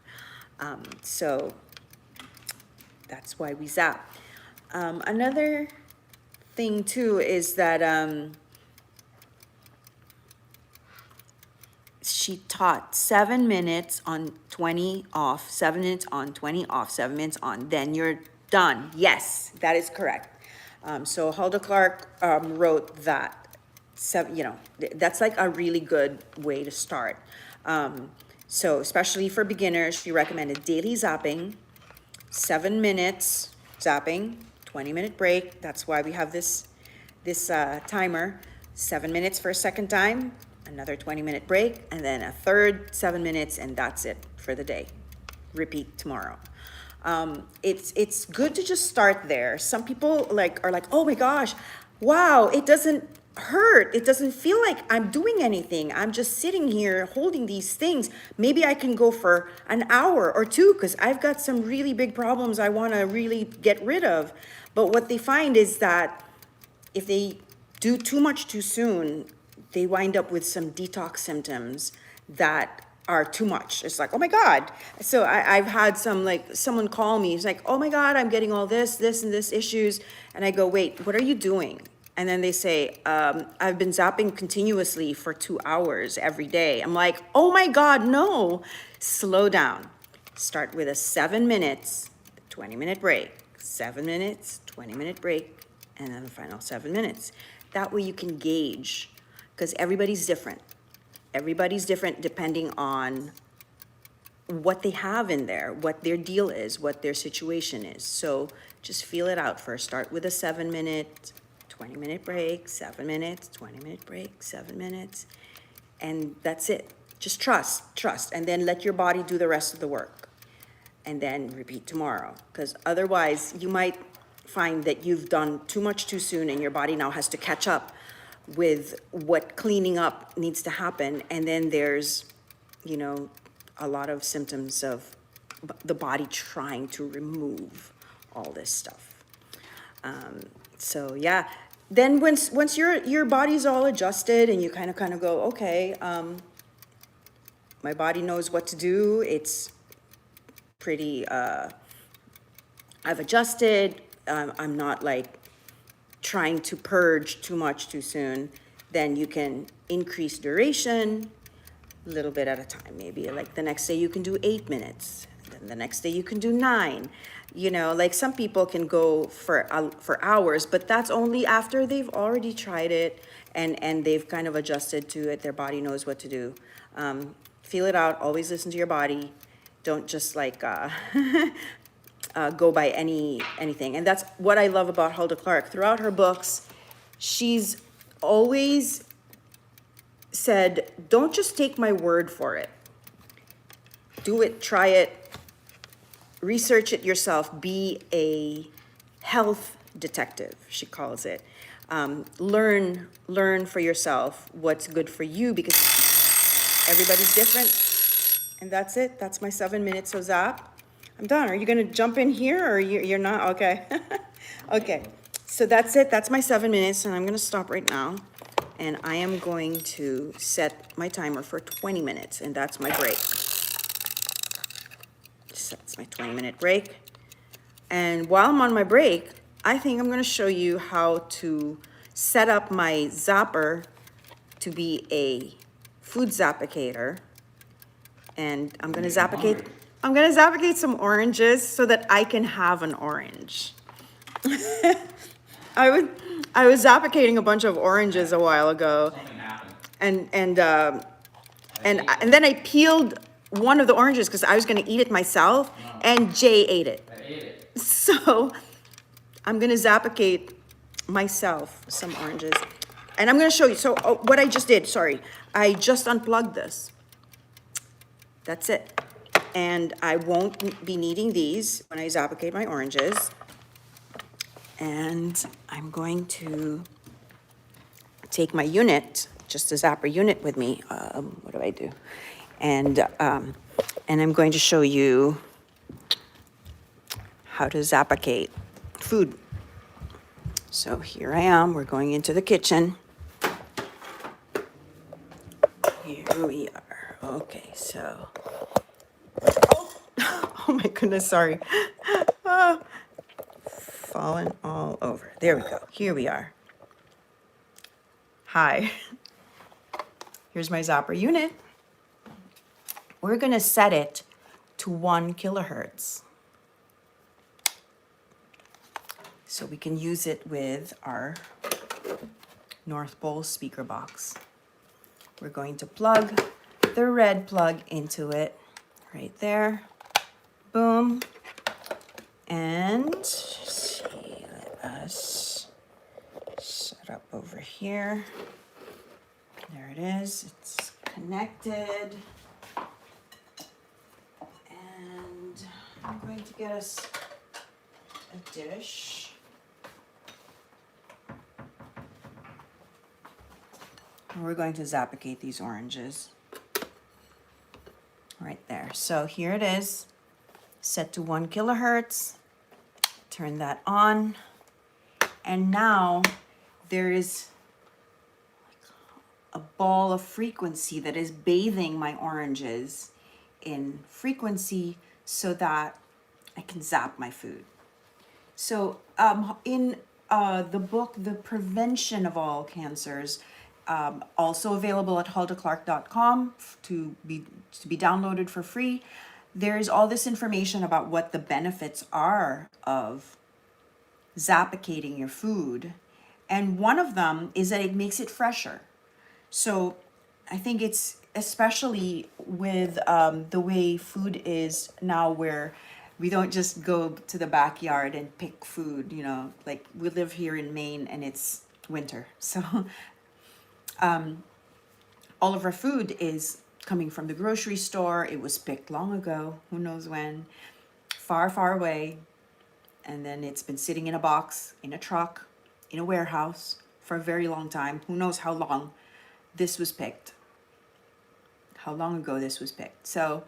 So that's why we zap. Another thing too is that she taught 7 minutes on, 20 off, 7 minutes on, 20 off, 7 minutes on, then you're done. Yes, that is correct. So Hulda Clark wrote that, that's like a really good way to start. So especially for beginners, she recommended daily zapping, 7 minutes zapping, 20-minute break. That's why we have this timer. 7 minutes for a second time, another 20-minute break, and then a third 7 minutes, and that's it for the day. Repeat tomorrow. It's good to just start there. Some people are like, oh my gosh, wow, it doesn't hurt. It doesn't feel like I'm doing anything. I'm just sitting here holding these things. Maybe I can go for an hour or two because I've got some really big problems I want to really get rid of. But what they find is that if they do too much too soon, they wind up with some detox symptoms that are too much. It's like, oh my God. So I've had someone call me, it's like, oh my God, I'm getting all this and this issues. And I go, wait, what are you doing? And then they say, I've been zapping continuously for 2 hours every day. I'm like, oh my God, no, slow down. Start with a 7 minutes, 20-minute break, 7 minutes, 20-minute break, and then the final 7 minutes. That way you can gauge, because everybody's different. Everybody's different depending on what they have in there, what their deal is, what their situation is. So just feel it out first. Start with a 7 minute, 20-minute break, 7 minutes, 20-minute break, 7 minutes. And that's it. Just trust, and then let your body do the rest of the work. And then repeat tomorrow. Because otherwise you might find that you've done too much too soon and your body now has to catch up with what cleaning up needs to happen. And then there's, a lot of symptoms of the body trying to remove all this stuff. So yeah, then once your body's all adjusted and you kind of go, okay, my body knows what to do. It's pretty, I've adjusted. I'm not like trying to purge too much too soon. Then you can increase duration a little bit at a time. Maybe like the next day you can do 8 minutes. Then the next day you can do 9. Like some people can go for hours, but that's only after they've already tried it and they've kind of adjusted to it. Their body knows what to do. Feel it out. Always listen to your body. Don't just like go by anything. And that's what I love about Hulda Clark. Throughout her books, she's always said, don't just take my word for it. Do it, try it, research it yourself. Be a health detective, she calls it. Learn for yourself what's good for you, because everybody's different. And that's it. That's my 7 minutes of zap. I'm done. Are you going to jump in here or you're not? Okay. Okay. So that's it. That's my 7 minutes, and I'm going to stop right now. And I am going to set my timer for 20 minutes, and that's my break. That's my 20-minute break. And while I'm on my break, I think I'm going to show you how to set up my zapper to be a food zappicator. And I'm going to zappicate some oranges so that I can have an orange. I was zappicating a bunch of oranges a while ago. Something happened. And then I peeled one of the oranges because I was going to eat it myself, and Jay ate it. I ate it. So I'm going to zappicate myself some oranges. And I'm going to show you. So what I just did, sorry, I just unplugged this. That's it. And I won't be needing these when I zappicate my oranges. And I'm going to take my unit, just a zapper unit with me. What do I do? And I'm going to show you how to zappicate food. So here I am. We're going into the kitchen. Here we are. Okay, so. Oh my goodness, sorry. Fallen all over. There we go. Here we are. Hi. Here's my zapper unit. We're going to set it to 1 kilohertz. So we can use it with our North Pole speaker box. We're going to plug the red plug into it right there. Boom. And let us set up over here. There it is. It's connected. And I'm going to get us a dish. And we're going to zappicate these oranges. Right there. So here it is. Set to 1 kilohertz. Turn that on. And now there is ball of frequency that is bathing my oranges in frequency so that I can zap my food. So in the book, The Prevention of All Cancers, also available at huldaclark.com to be downloaded for free, there's all this information about what the benefits are of zappicating your food. And one of them is that it makes it fresher. So I think it's especially with the way food is now, where we don't just go to the backyard and pick food, you know, like we live here in Maine and it's winter. So all of our food is coming from the grocery store. It was picked long ago, who knows when, far, far away. And then it's been sitting in a box, in a truck, in a warehouse for a very long time. Who knows how long this was picked, how long ago this was picked. So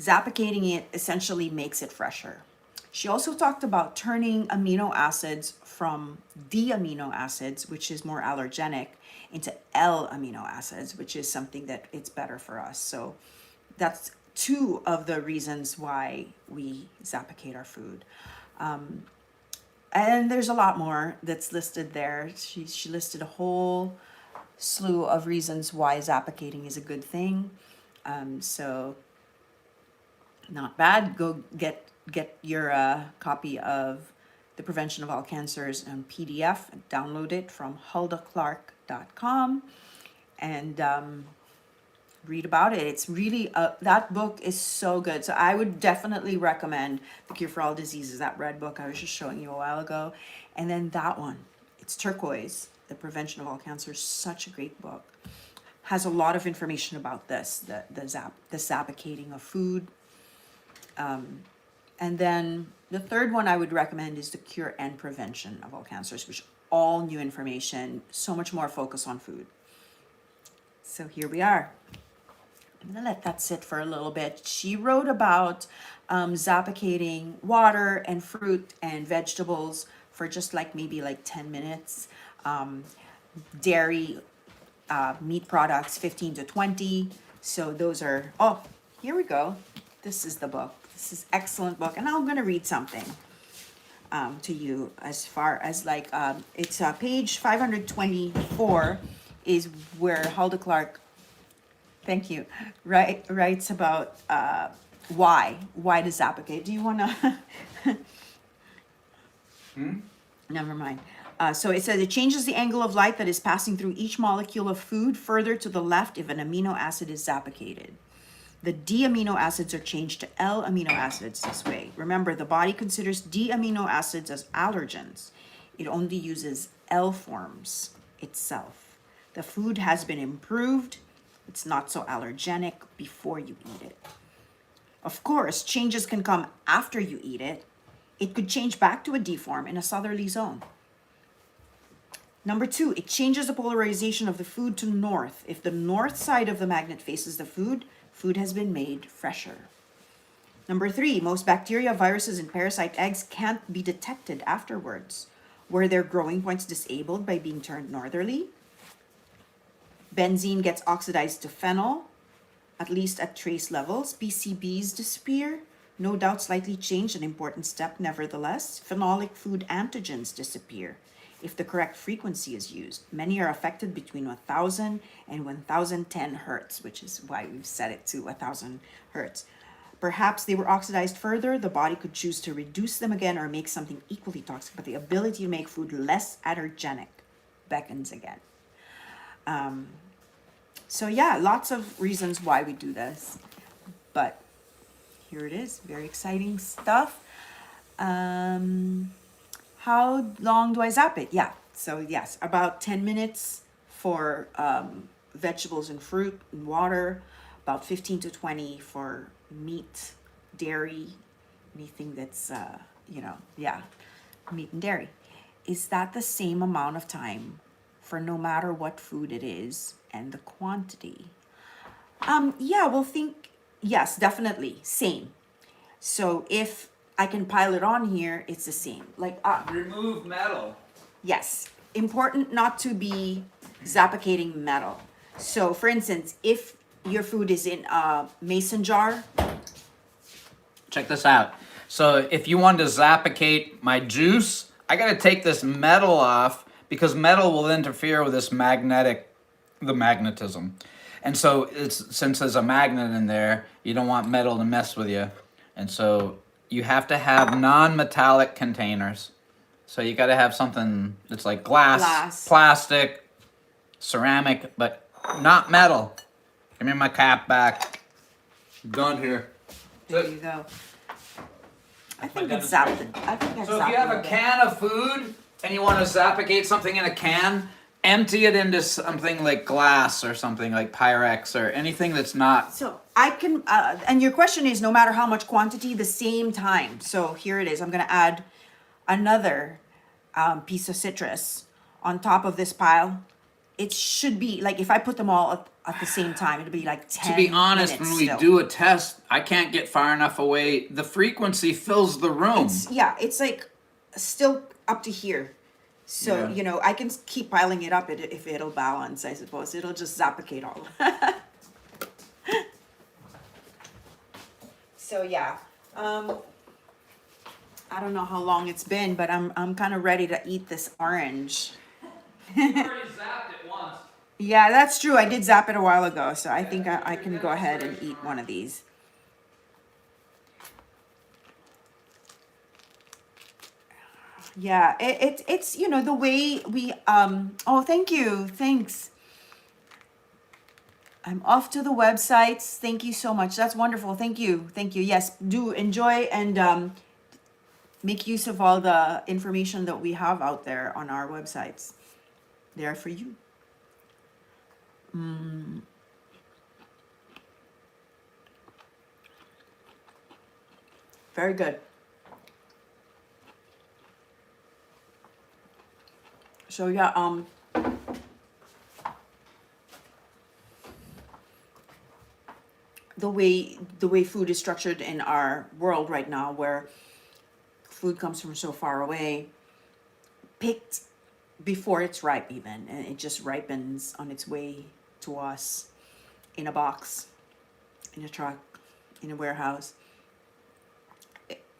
zappicating it essentially makes it fresher. She also talked about turning amino acids from D amino acids, which is more allergenic, into L amino acids, which is something that it's better for us. So that's two of the reasons why we zappicate our food. And there's a lot more that's listed there. She listed a whole slew of reasons why zappicating is a good thing. So not bad. Go get your copy of The Prevention of All Cancers on PDF and download it from huldaclark.com and read about it. It's really, that book is so good. So I would definitely recommend The Cure for All Diseases, that red book I was just showing you a while ago. And then that one, it's turquoise, The Prevention of All Cancers, such a great book. Has a lot of information about this, the zappicating of food. And then the third one I would recommend is The Cure and Prevention of All Cancers, which all new information, so much more focus on food. So here we are. I'm gonna let that sit for a little bit. She wrote about zappicating water and fruit and vegetables for just like maybe like 10 minutes. Dairy, meat products, 15 to 20. So those are, oh, here we go. This is the book. This is excellent book. And I'm gonna read something to you as far as like, it's page 524 is where Hulda Clark, thank you, writes about why to zappicate. Do you wanna? Never mind. So it says it changes the angle of light that is passing through each molecule of food further to the left if an amino acid is zappicated. The D amino acids are changed to L amino acids this way. Remember, the body considers D amino acids as allergens. It only uses L forms itself. The food has been improved. It's not so allergenic before you eat it. Of course, changes can come after you eat it. It could change back to a D form in a southerly zone. Number 2, it changes the polarization of the food to north. If the north side of the magnet faces the food, food has been made fresher. Number 3, most bacteria, viruses, and parasite eggs can't be detected afterwards. Were their growing points disabled by being turned northerly? Benzene gets oxidized to phenol, at least at trace levels. PCBs disappear. No doubt slightly changed, an important step nevertheless. Phenolic food antigens disappear if the correct frequency is used. Many are affected between 1000 and 1010 hertz, which is why we've set it to 1000 hertz. Perhaps they were oxidized further. The body could choose to reduce them again or make something equally toxic, but the ability to make food less allergenic beckons again. So yeah, lots of reasons why we do this, but here it is, very exciting stuff. How long do I zap it? Yeah, so yes, about 10 minutes for vegetables and fruit and water, about 15 to 20 for meat, dairy, anything that's, meat and dairy. Is that the same amount of time for no matter what food it is and the quantity? Yes, definitely, same. So if I can pile it on here, it's the same. Like, remove metal. yes, important not to be zappicating metal. So for instance, if your food is in a mason jar, Check this out. So if you want to zappicate my juice, I gotta take this metal off because metal will interfere with this the magnetism. And so since there's a magnet in there, you don't want metal to mess with you. And so you have to have non-metallic containers. So you gotta have something that's like glass, plastic, ceramic, but not metal. Give me my cap back. Done here. there you go. I think it's zapped. I think I've So if you have a can of food and you want to zappicate something in a can, empty it into something like glass or something like Pyrex or anything that's not. So I can, and your question is no matter how much quantity, the same time. So here it is. I'm going to add another piece of citrus on top of this pile. It should be like if I put them all at the same time, it'll be like 10 To be honest, minutes when we still. do a test, I can't get far enough away. The frequency fills the room. It's like still up to here. So, Yeah. you know, I can keep piling it up if it'll balance, I suppose. It'll just zappicate all. So, yeah. I don't know how long it's been, but I'm kind of ready to eat this orange. You already zapped it once. Yeah, that's true. I did zap it a while ago, so I think I can go ahead and eat one of these. Yeah, it's you know the way we oh thank you, thanks. I'm off to the websites. Thank you so much. That's wonderful. Thank you. Thank you. Yes, do enjoy and make use of all the information that we have out there on our websites. They are for you. Very good. So yeah, the way food is structured in our world right now, where food comes from so far away, picked before it's ripe even, and it just ripens on its way to us in a box, in a truck, in a warehouse.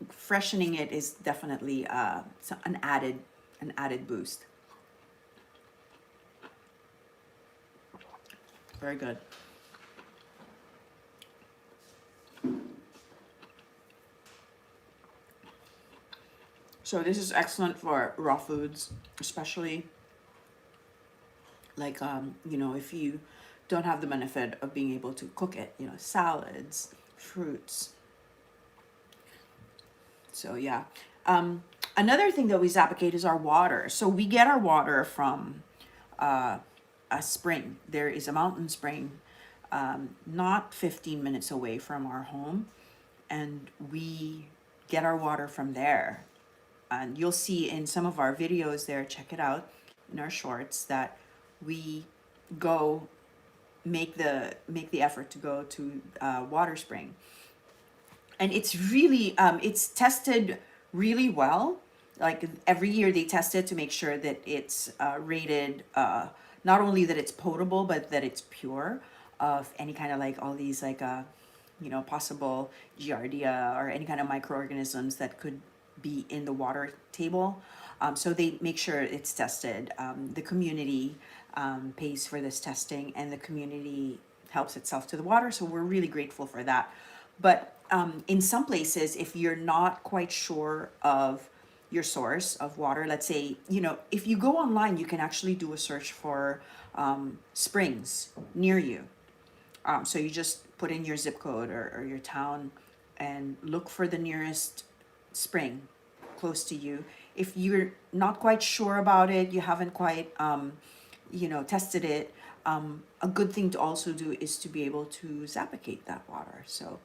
Freshening it is definitely an added boost. Very good. So this is excellent for raw foods, especially like you know, if you don't have the benefit of being able to cook it, you know, salads, fruits. So yeah. Another thing that we zappicate is our water. So we get our water from a spring. There is a mountain spring not 15 minutes away from our home, and we get our water from there. And you'll see in some of our videos there, check it out, in our shorts, that we go make the effort to go to water spring. And it's really it's tested really well. Like every year they test it to make sure that it's rated not only that it's potable, but that it's pure of any kind of like all these like you know, possible giardia or any kind of microorganisms that could be in the water table. So they make sure it's tested. The community pays for this testing, and the community helps itself to the water. So we're really grateful for that. But in some places, if you're not quite sure of your source of water, let's say, you know, if you go online, you can actually do a search for springs near you. So you just put in your zip code or your town and look for the nearest spring close to you. If you're not quite sure about it, you haven't quite you know, tested it, a good thing to also do is to be able to zappicate that water. So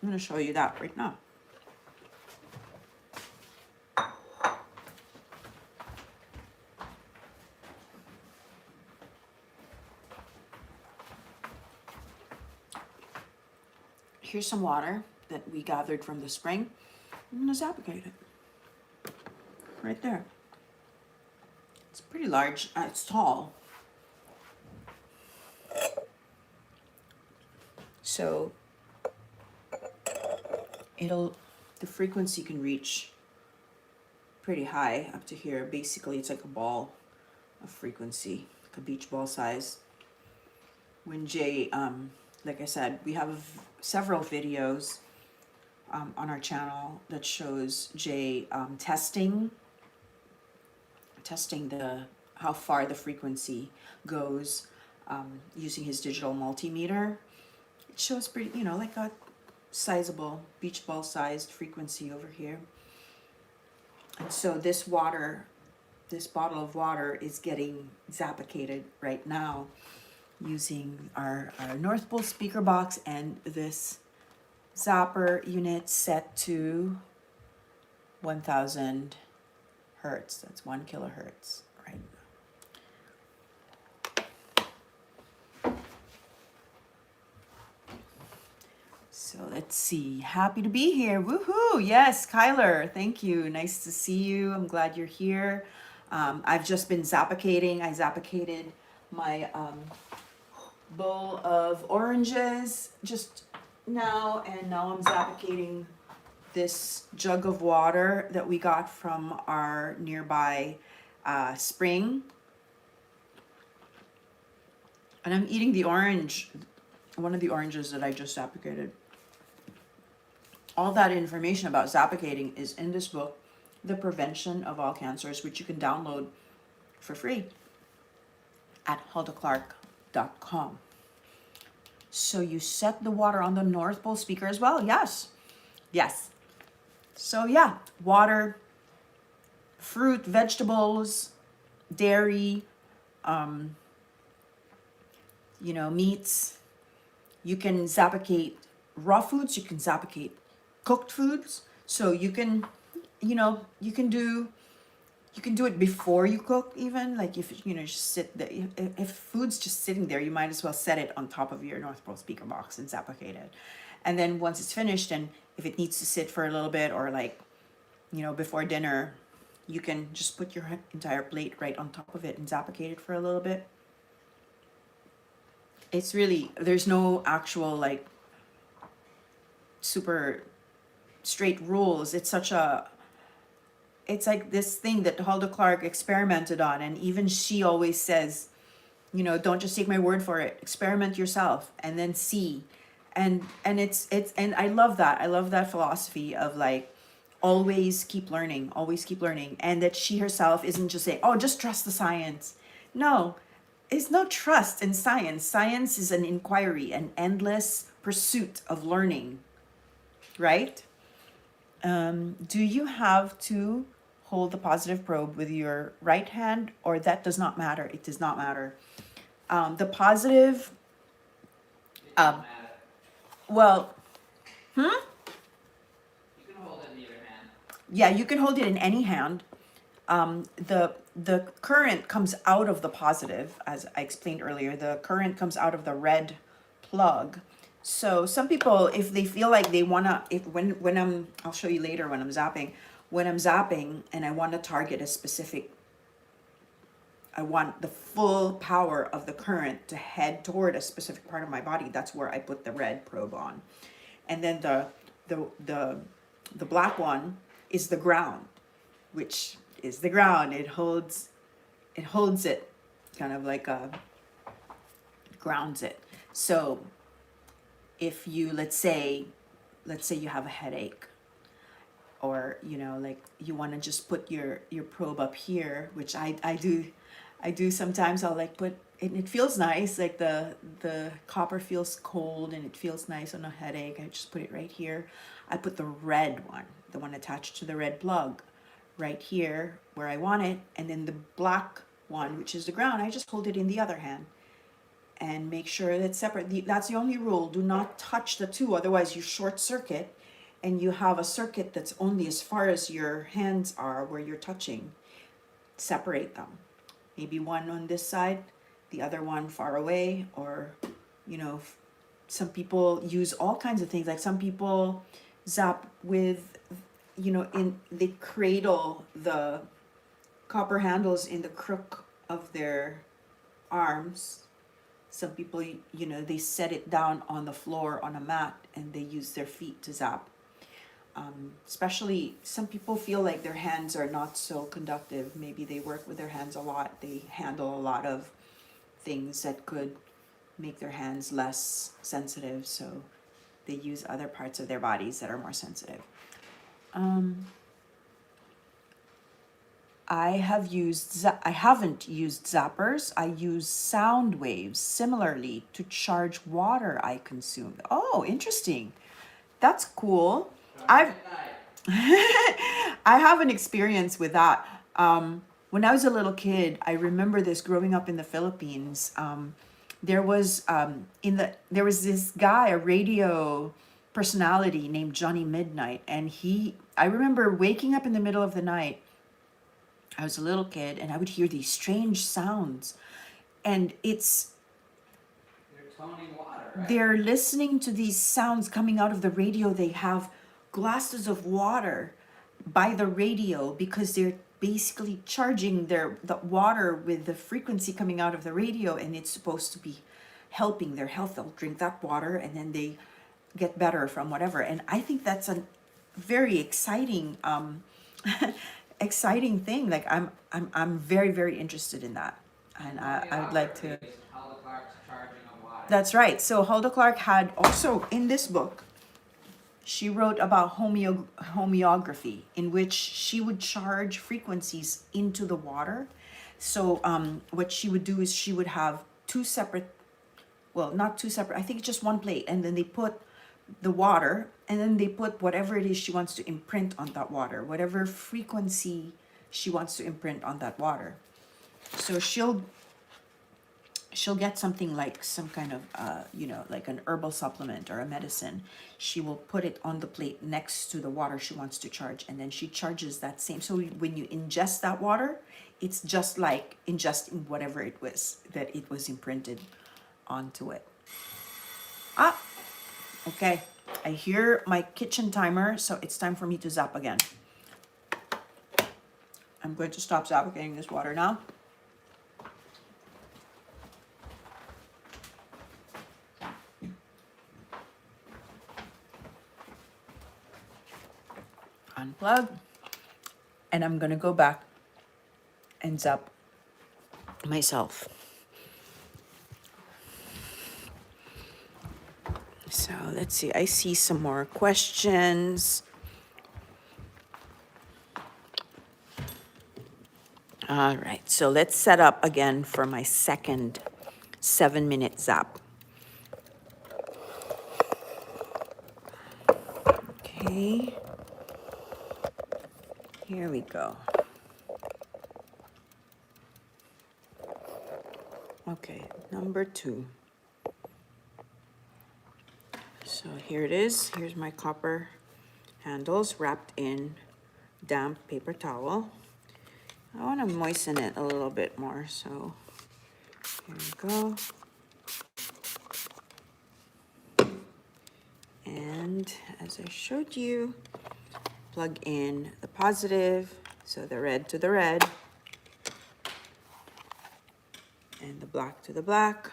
I'm going to show you that right now. Here's some water that we gathered from the spring. I'm going to zappicate it right there. pretty large. It's tall. So the frequency can reach pretty high up to here. Basically, it's like a ball of frequency, like a beach ball size. When Jay, like I said, we have several videos on our channel that shows Jay testing the how far the frequency goes using his digital multimeter. It shows pretty, you know, like a sizable beach ball sized frequency over here. And so this bottle of water is getting zappicated right now using our North Pole speaker box and this zapper unit set to 1000 hertz. That's 1 kilohertz right now. So let's see. Happy to be here. Woohoo! Yes, Kyler, thank you. Nice to see you. I'm glad you're here. I've just been zappicating. I zappicated my bowl of oranges just now, and now I'm zappicating this jug of water that we got from our nearby spring. And I'm eating the orange, one of the oranges that I just zappicated. All that information about zappicating is in this book, The Prevention of All Cancers, which you can download for free at huldaclark.com. So you set the water on the North Pole speaker as well? Yes. Yes. So yeah, water, fruit, vegetables, dairy, you know, meats. You can zappicate raw foods, you can zappicate cooked foods. So you can, you know, you can do it before you cook even. Like if, you know, just sit there. If food's just sitting there, you might as well set it on top of your North Pole speaker box and zappicate it. And then once it's finished, and if it needs to sit for a little bit, or like, you know, before dinner, you can just put your entire plate right on top of it and zappicate it for a little bit. It's really, there's no actual like super straight rules. It's like this thing that Hulda Clark experimented on, and even she always says, you know, don't just take my word for it, experiment yourself and then see. And it's and I love that philosophy of like always keep learning, and that she herself isn't just saying, oh, just trust the science. No, it's no trust in science. Science is an inquiry, an endless pursuit of learning, right? Do you have to hold the positive probe with your right hand, or that does not matter? It does not matter. The positive, well, You can hold it in either hand. yeah, you can hold it in any hand. The current comes out of the positive, as I explained earlier. The current comes out of the red plug. So some people, if they feel like they wanna, I'll show you later when I'm zapping and I want to target a specific, I want the full power of the current to head toward a specific part of my body. That's where I put the red probe on. And then the black one is the ground, which is the ground. It holds it kind of like grounds it. So if you, let's say you have a headache, or, you know, like you want to just put your probe up here, which I do sometimes. I'll like put it, it feels nice, like the copper feels cold and it feels nice on a headache. I just put it right here. I put the red one, the one attached to the red plug, right here where I want it, and then the black one, which is the ground, I just hold it in the other hand and make sure that's separate. That's the only rule. Do not touch the two, otherwise you short circuit and you have a circuit that's only as far as your hands are where you're touching. Separate them. Maybe one on this side, the other one far away, or, you know, some people use all kinds of things. Like some people zap with, you know, they cradle the copper handles in the crook of their arms. Some people, you know, they set it down on the floor on a mat and they use their feet to zap. Especially some people feel like their hands are not so conductive. Maybe they work with their hands a lot. They handle a lot of things that could make their hands less sensitive. So they use other parts of their bodies that are more sensitive. I haven't used zappers. I use sound waves similarly to charge water I consume. Oh, interesting. That's cool. I've I have an experience with that. When I was a little kid, I remember this growing up in the Philippines. There was there was this guy, a radio personality named Johnny Midnight, and I remember waking up in the middle of the night. I was a little kid, and I would hear these strange sounds, and You're toning water, right? they're listening to these sounds coming out of the radio. They have glasses of water by the radio because they're basically charging the water with the frequency coming out of the radio, and it's supposed to be helping their health. They'll drink that water and then they get better from whatever. And I think that's a very exciting exciting thing. Like I'm very, very interested in that. And I would like to. Hulda Clark's charging of water. That's right. So Hulda Clark had also in this book, she wrote about homeography, in which she would charge frequencies into the water. So what she would do is she would have two separate, well, not two separate, I think it's just one plate, and then they put the water, and then they put whatever it is she wants to imprint on that water, whatever frequency she wants to imprint on that water. So she'll get something like some kind of like an herbal supplement or a medicine. She will put it on the plate next to the water she wants to charge, and then she charges that same. So when you ingest that water, it's just like ingesting whatever it was that it was imprinted onto it. Okay, I hear my kitchen timer, so it's time for me to zap again. I'm going to stop zapping this water now. Unplug, and I'm gonna go back and zap myself. So let's see, I see some more questions. All right, so let's set up again for my second 7-minute zap. Okay. Here we go. Okay, number 2. So here it is. Here's my copper handles wrapped in damp paper towel. I want to moisten it a little bit more, so here we go. And as I showed you, plug in the positive, so the red to the red, and the black to the black.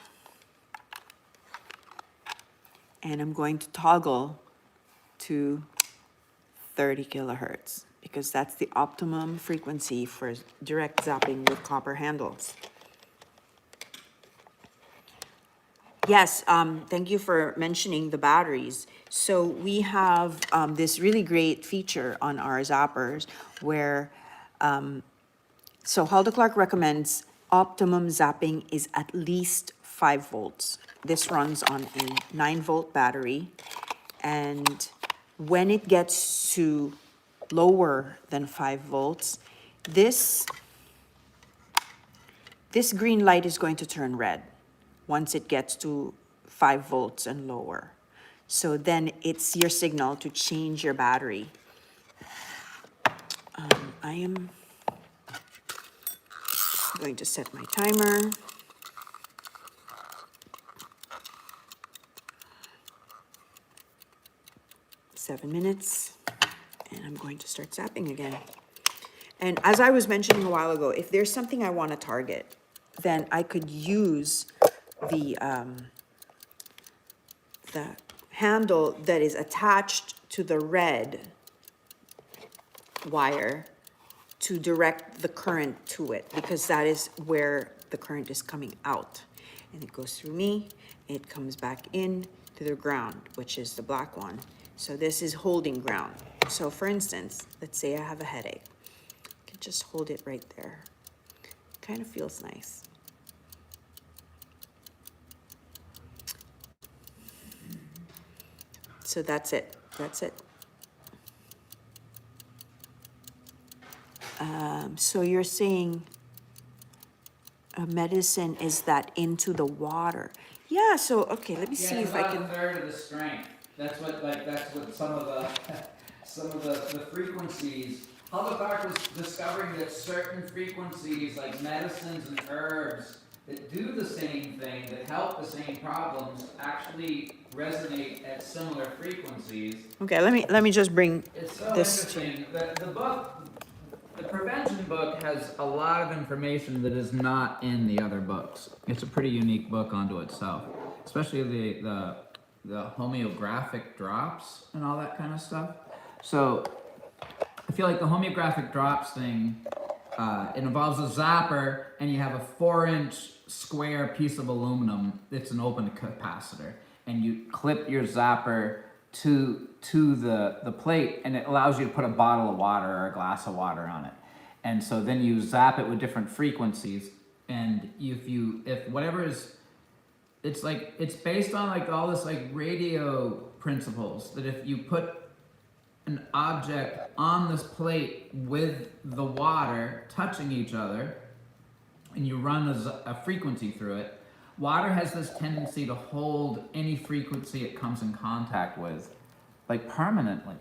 And I'm going to toggle to 30 kilohertz because that's the optimum frequency for direct zapping with copper handles. Yes, thank you for mentioning the batteries. So we have this really great feature on our zappers where, so Hulda Clark recommends optimum zapping is at least 5 volts. This runs on a 9-volt battery, and when it gets to lower than 5 volts, this green light is going to turn red once it gets to 5 volts and lower. So then it's your signal to change your battery. I am going to set my timer. $7 minutes, and I'm going to start zapping again. And as I was mentioning a while ago, if there's something I want to target, then I could use the handle that is attached to the red wire to direct the current to it, because that is where the current is coming out. And it goes through me, it comes back in to the ground, which is the black one. So this is holding ground. So for instance, let's say I have a headache. I can just hold it right there. Kind of feels nice. So that's it. That's it. So you're saying a medicine is that into the water? Yeah. So okay, let me see if I can. About a third of the strength. That's what some of the the frequencies. Hulda Clark was discovering that certain frequencies, like medicines and herbs, that do the same thing, that help the same problems, actually resonate at similar frequencies. Okay, let me just bring It's so this interesting. The book, the prevention book, has a lot of information that is not in the other books. It's a pretty unique book unto itself, especially the homeopathic drops and all that kind of stuff. So I feel like the homeopathic drops thing, it involves a zapper, and you have a 4-inch square piece of aluminum. It's an open capacitor, and you clip your zapper to the plate, and it allows you to put a bottle of water or a glass of water on it. And so then you zap it with different frequencies, and if whatever is, it's based on like all this like radio principles, that if you put an object on this plate with the water touching each other, and you run a frequency through it, water has this tendency to hold any frequency it comes in contact with, like permanently,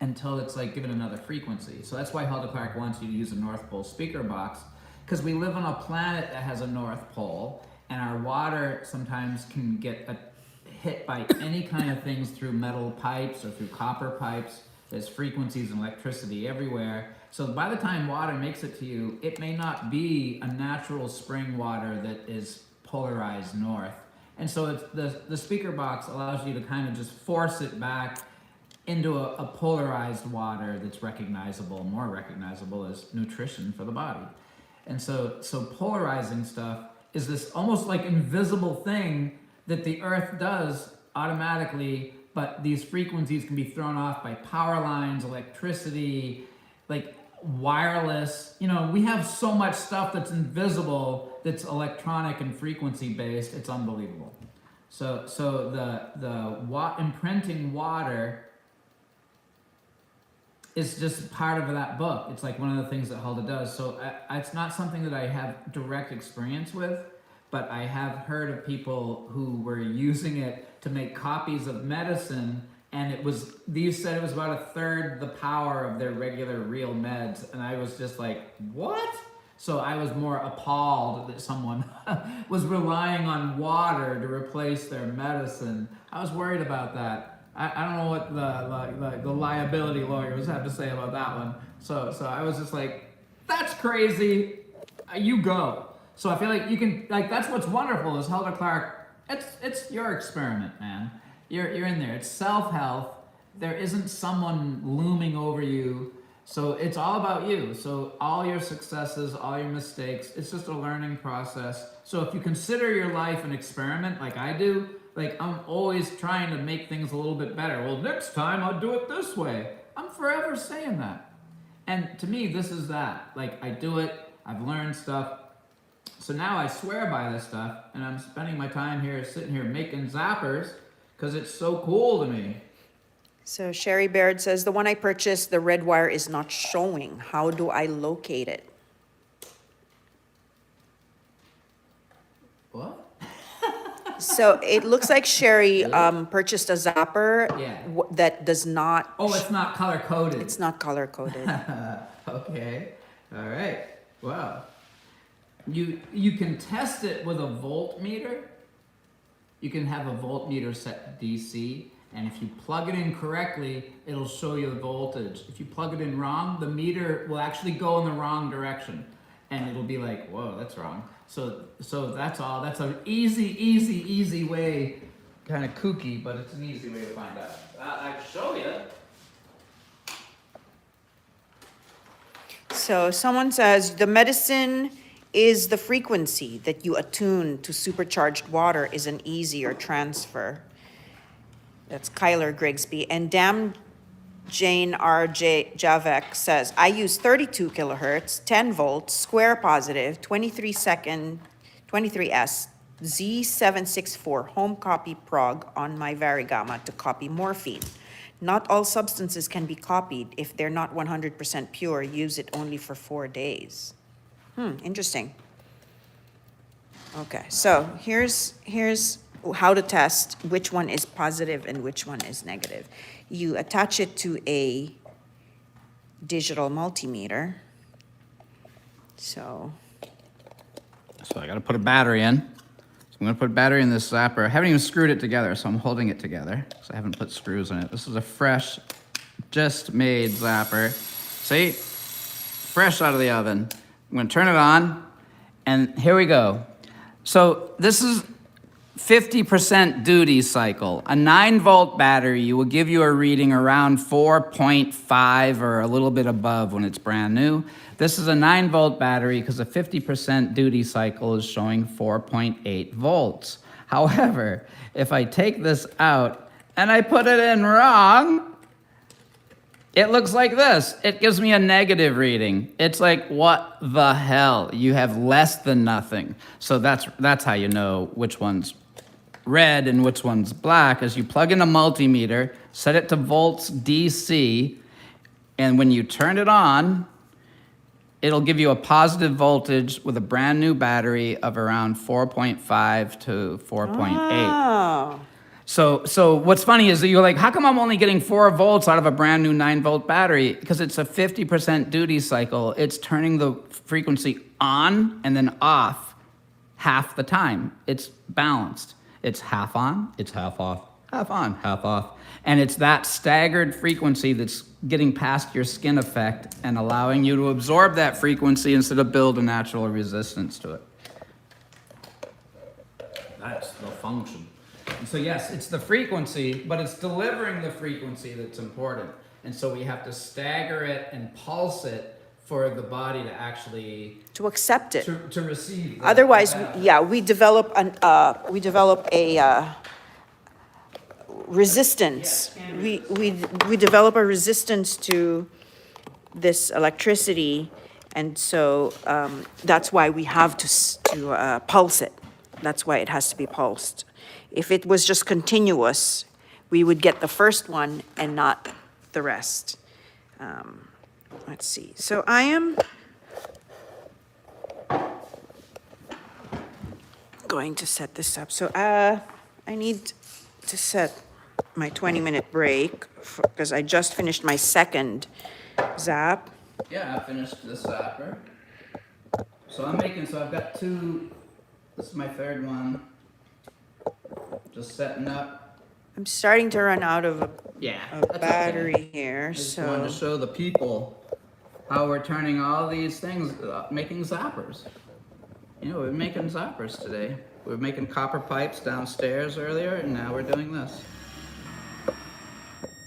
until it's like given another frequency. So that's why Hulda Clark wants you to use a North Pole speaker box, because we live on a planet that has a North Pole, and our water sometimes can get hit by any kind of things through metal pipes or through copper pipes. There's frequencies and electricity everywhere. So by the time water makes it to you, it may not be a natural spring water that is polarized north. And so it's the speaker box allows you to kind of just force it back into a polarized water that's recognizable, more recognizable as nutrition for the body. And so polarizing stuff is this almost like invisible thing that the earth does automatically, but these frequencies can be thrown off by power lines, electricity, like wireless. You know, we have so much stuff that's invisible that's electronic and frequency based. It's unbelievable. So the imprinting water is just part of that book. It's like one of the things that Hulda does. So it's not something that I have direct experience with, but I have heard of people who were using it to make copies of medicine, and these said it was about a third the power of their regular real meds, and I was just like, what? So I was more appalled that someone was relying on water to replace their medicine. I was worried about that. I don't know what the liability lawyers have to say about that one. So I was just like, that's crazy. You go. So I feel like you can, like, that's what's wonderful is Hulda Clark. It's your experiment, man. You're in there. It's self-health. There isn't someone looming over you. So it's all about you. So all your successes, all your mistakes, it's just a learning process. So if you consider your life an experiment like I do, like I'm always trying to make things a little bit better. Well, next time I'll do it this way. I'm forever saying that. And to me, this is that. Like I do it, I've learned stuff. So now I swear by this stuff, and I'm spending my time here, sitting here making zappers, because it's so cool to me. So Sherry Baird says, the one I purchased, the red wire is not showing. How do I locate it? What? So it looks like Sherry purchased a zapper that does not. Oh, it's not color coded. It's not color coded. Okay. All right. Wow. You can test it with a voltmeter. You can have a voltmeter set to DC, And if you plug it in correctly, it'll show you the voltage. If you plug it in wrong, the meter will actually go in the wrong direction. And it'll be like, whoa, that's wrong. So that's all. That's an easy way, kind of kooky, but it's an easy way to find out. I can show you. So someone says the medicine is the frequency that you attune to supercharged water is an easier transfer. That's Kyler Grigsby. And Dam Jane R.J. Javek says, I use 32 kilohertz, 10 volts, square positive, 23S, Z764 home copy prog on my Varigamma to copy morphine. Not all substances can be copied. If they're not 100% pure, use it only for 4 days. Interesting. Okay, so here's how to test which one is positive and which one is negative. You attach it to a digital multimeter. So I gotta put a battery in. So I'm gonna put a battery in this zapper. I haven't even screwed it together, so I'm holding it together because I haven't put screws in it. This is a fresh, just made zapper. See? Fresh out of the oven. I'm gonna turn it on, and here we go. So this is 50% duty cycle. A 9-volt battery will give you a reading around 4.5 or a little bit above when it's brand new. This is a 9-volt battery because a 50% duty cycle is showing 4.8 volts. However, if I take this out and I put it in wrong, it looks like this. It gives me a negative reading. It's like, what the hell? You have less than nothing. So that's how you know which one's red and which one's black. Is you plug in a multimeter, set it to volts DC, and when you turn it on, it'll give you a positive voltage with a brand new battery of around 4.5 to 4.8. Oh. So what's funny is that you're like, how come I'm only getting 4 volts out of a brand new 9-volt battery? Because it's a 50% duty cycle. It's turning the frequency on and then off half the time. It's balanced. It's half on, it's half off, half on, half off. And it's that staggered frequency that's getting past your skin effect and allowing you to absorb that frequency instead of build a natural resistance to it. That's the function. And so yes, it's the frequency, but it's delivering the frequency that's important. And so we have to stagger it and pulse it for the body to actually To accept it. to receive. Otherwise, we develop a resistance. We develop a resistance to this electricity, and so that's why we have to pulse it. That's why it has to be pulsed. If it was just continuous, we would get the first one and not the rest. Let's see. So I am going to set this up. So I need to set my 20-minute break because I just finished my second zap. Yeah, I finished the zapper. So I've got 2, this is my 3rd one. Just setting up. I'm starting to run out of a that's battery okay. here, I just wanted to so show the people how we're turning all these things, making zappers. You know, we're making zappers today. We were making copper pipes downstairs earlier, and now we're doing this.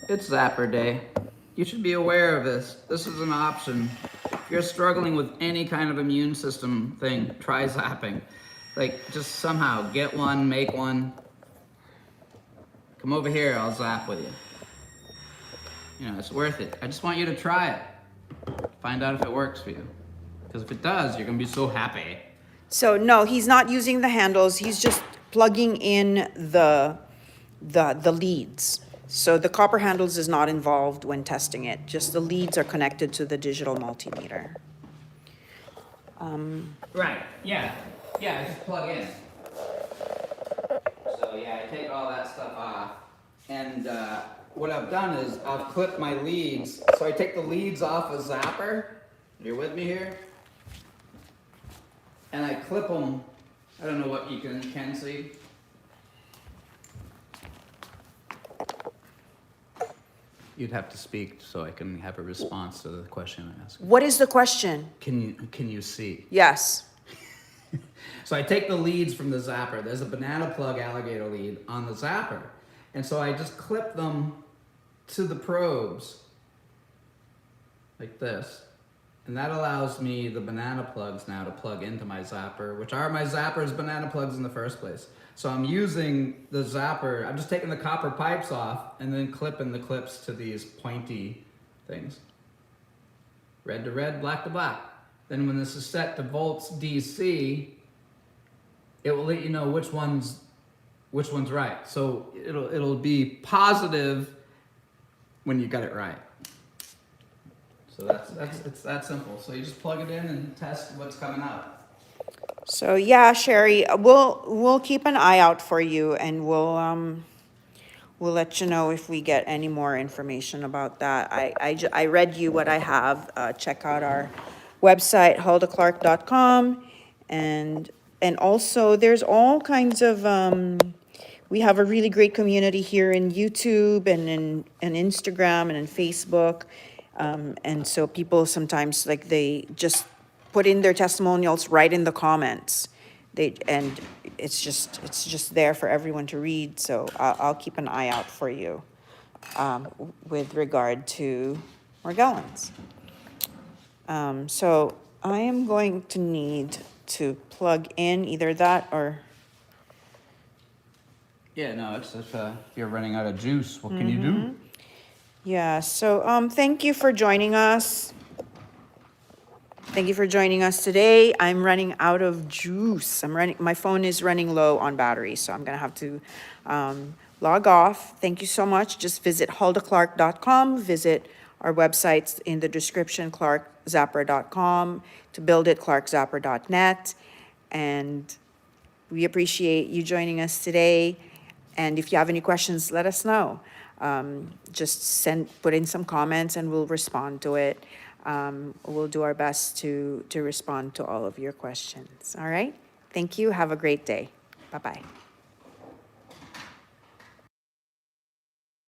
It's zapper day. You should be aware of this. This is an option. If you're struggling with any kind of immune system thing, try zapping. Like, just somehow get one, make one. Come over here, I'll zap with you. You know, it's worth it. I just want you to try it. Find out if it works for you. Because if it does, you're gonna be so happy. So no, he's not using the handles. He's just plugging in the leads. So the copper handles is not involved when testing it. Just the leads are connected to the digital multimeter. Right, yeah. Yeah, just plug in. So yeah, I take all that stuff off. And what I've done is I've clipped my leads. So I take the leads off a zapper. You're with me here? And I clip them. I don't know what you can see. you'd have to speak so I can have a response to the question I asked. What is the question? Can you see? Yes. So I take the leads from the zapper. There's a banana plug alligator lead on the zapper. And so I just clip them to the probes like this. And that allows me, the banana plugs now, to plug into my zapper, which are my zapper's banana plugs in the first place. So I'm using the zapper, I'm just taking the copper pipes off and then clipping the clips to these pointy things. Red to red, black to black. Then when this is set to volts DC, it will let you know which one's right. So it'll be positive when you got it right. So it's that simple. So you just plug it in and test what's coming out. So yeah, Sherry, we'll keep an eye out for you, and we'll let you know if we get any more information about that. I read you what I have. Check out our website, huldaclark.com, and also there's all kinds of we have a really great community here in YouTube and in Instagram and in Facebook. And so people sometimes, like, they just put in their testimonials right in the comments. And it's just there for everyone to read. So I'll keep an eye out for you with regard to Morgellons. So I am going to need to plug in either that or. Yeah, no, it's if you're running out of juice, what can you do? Yeah, so thank you for joining us. Thank you for joining us today. I'm running out of juice. My phone is running low on battery, so I'm gonna have to log off. Thank you so much. Just visit huldaclark.com, visit our websites in the description, clarkzapper.com, to build it, clarkzapper.net. And we appreciate you joining us today. And if you have any questions, let us know. Just put in some comments and we'll respond to it. We'll do our best to respond to all of your questions. All right? Thank you. Have a great day. Bye-bye.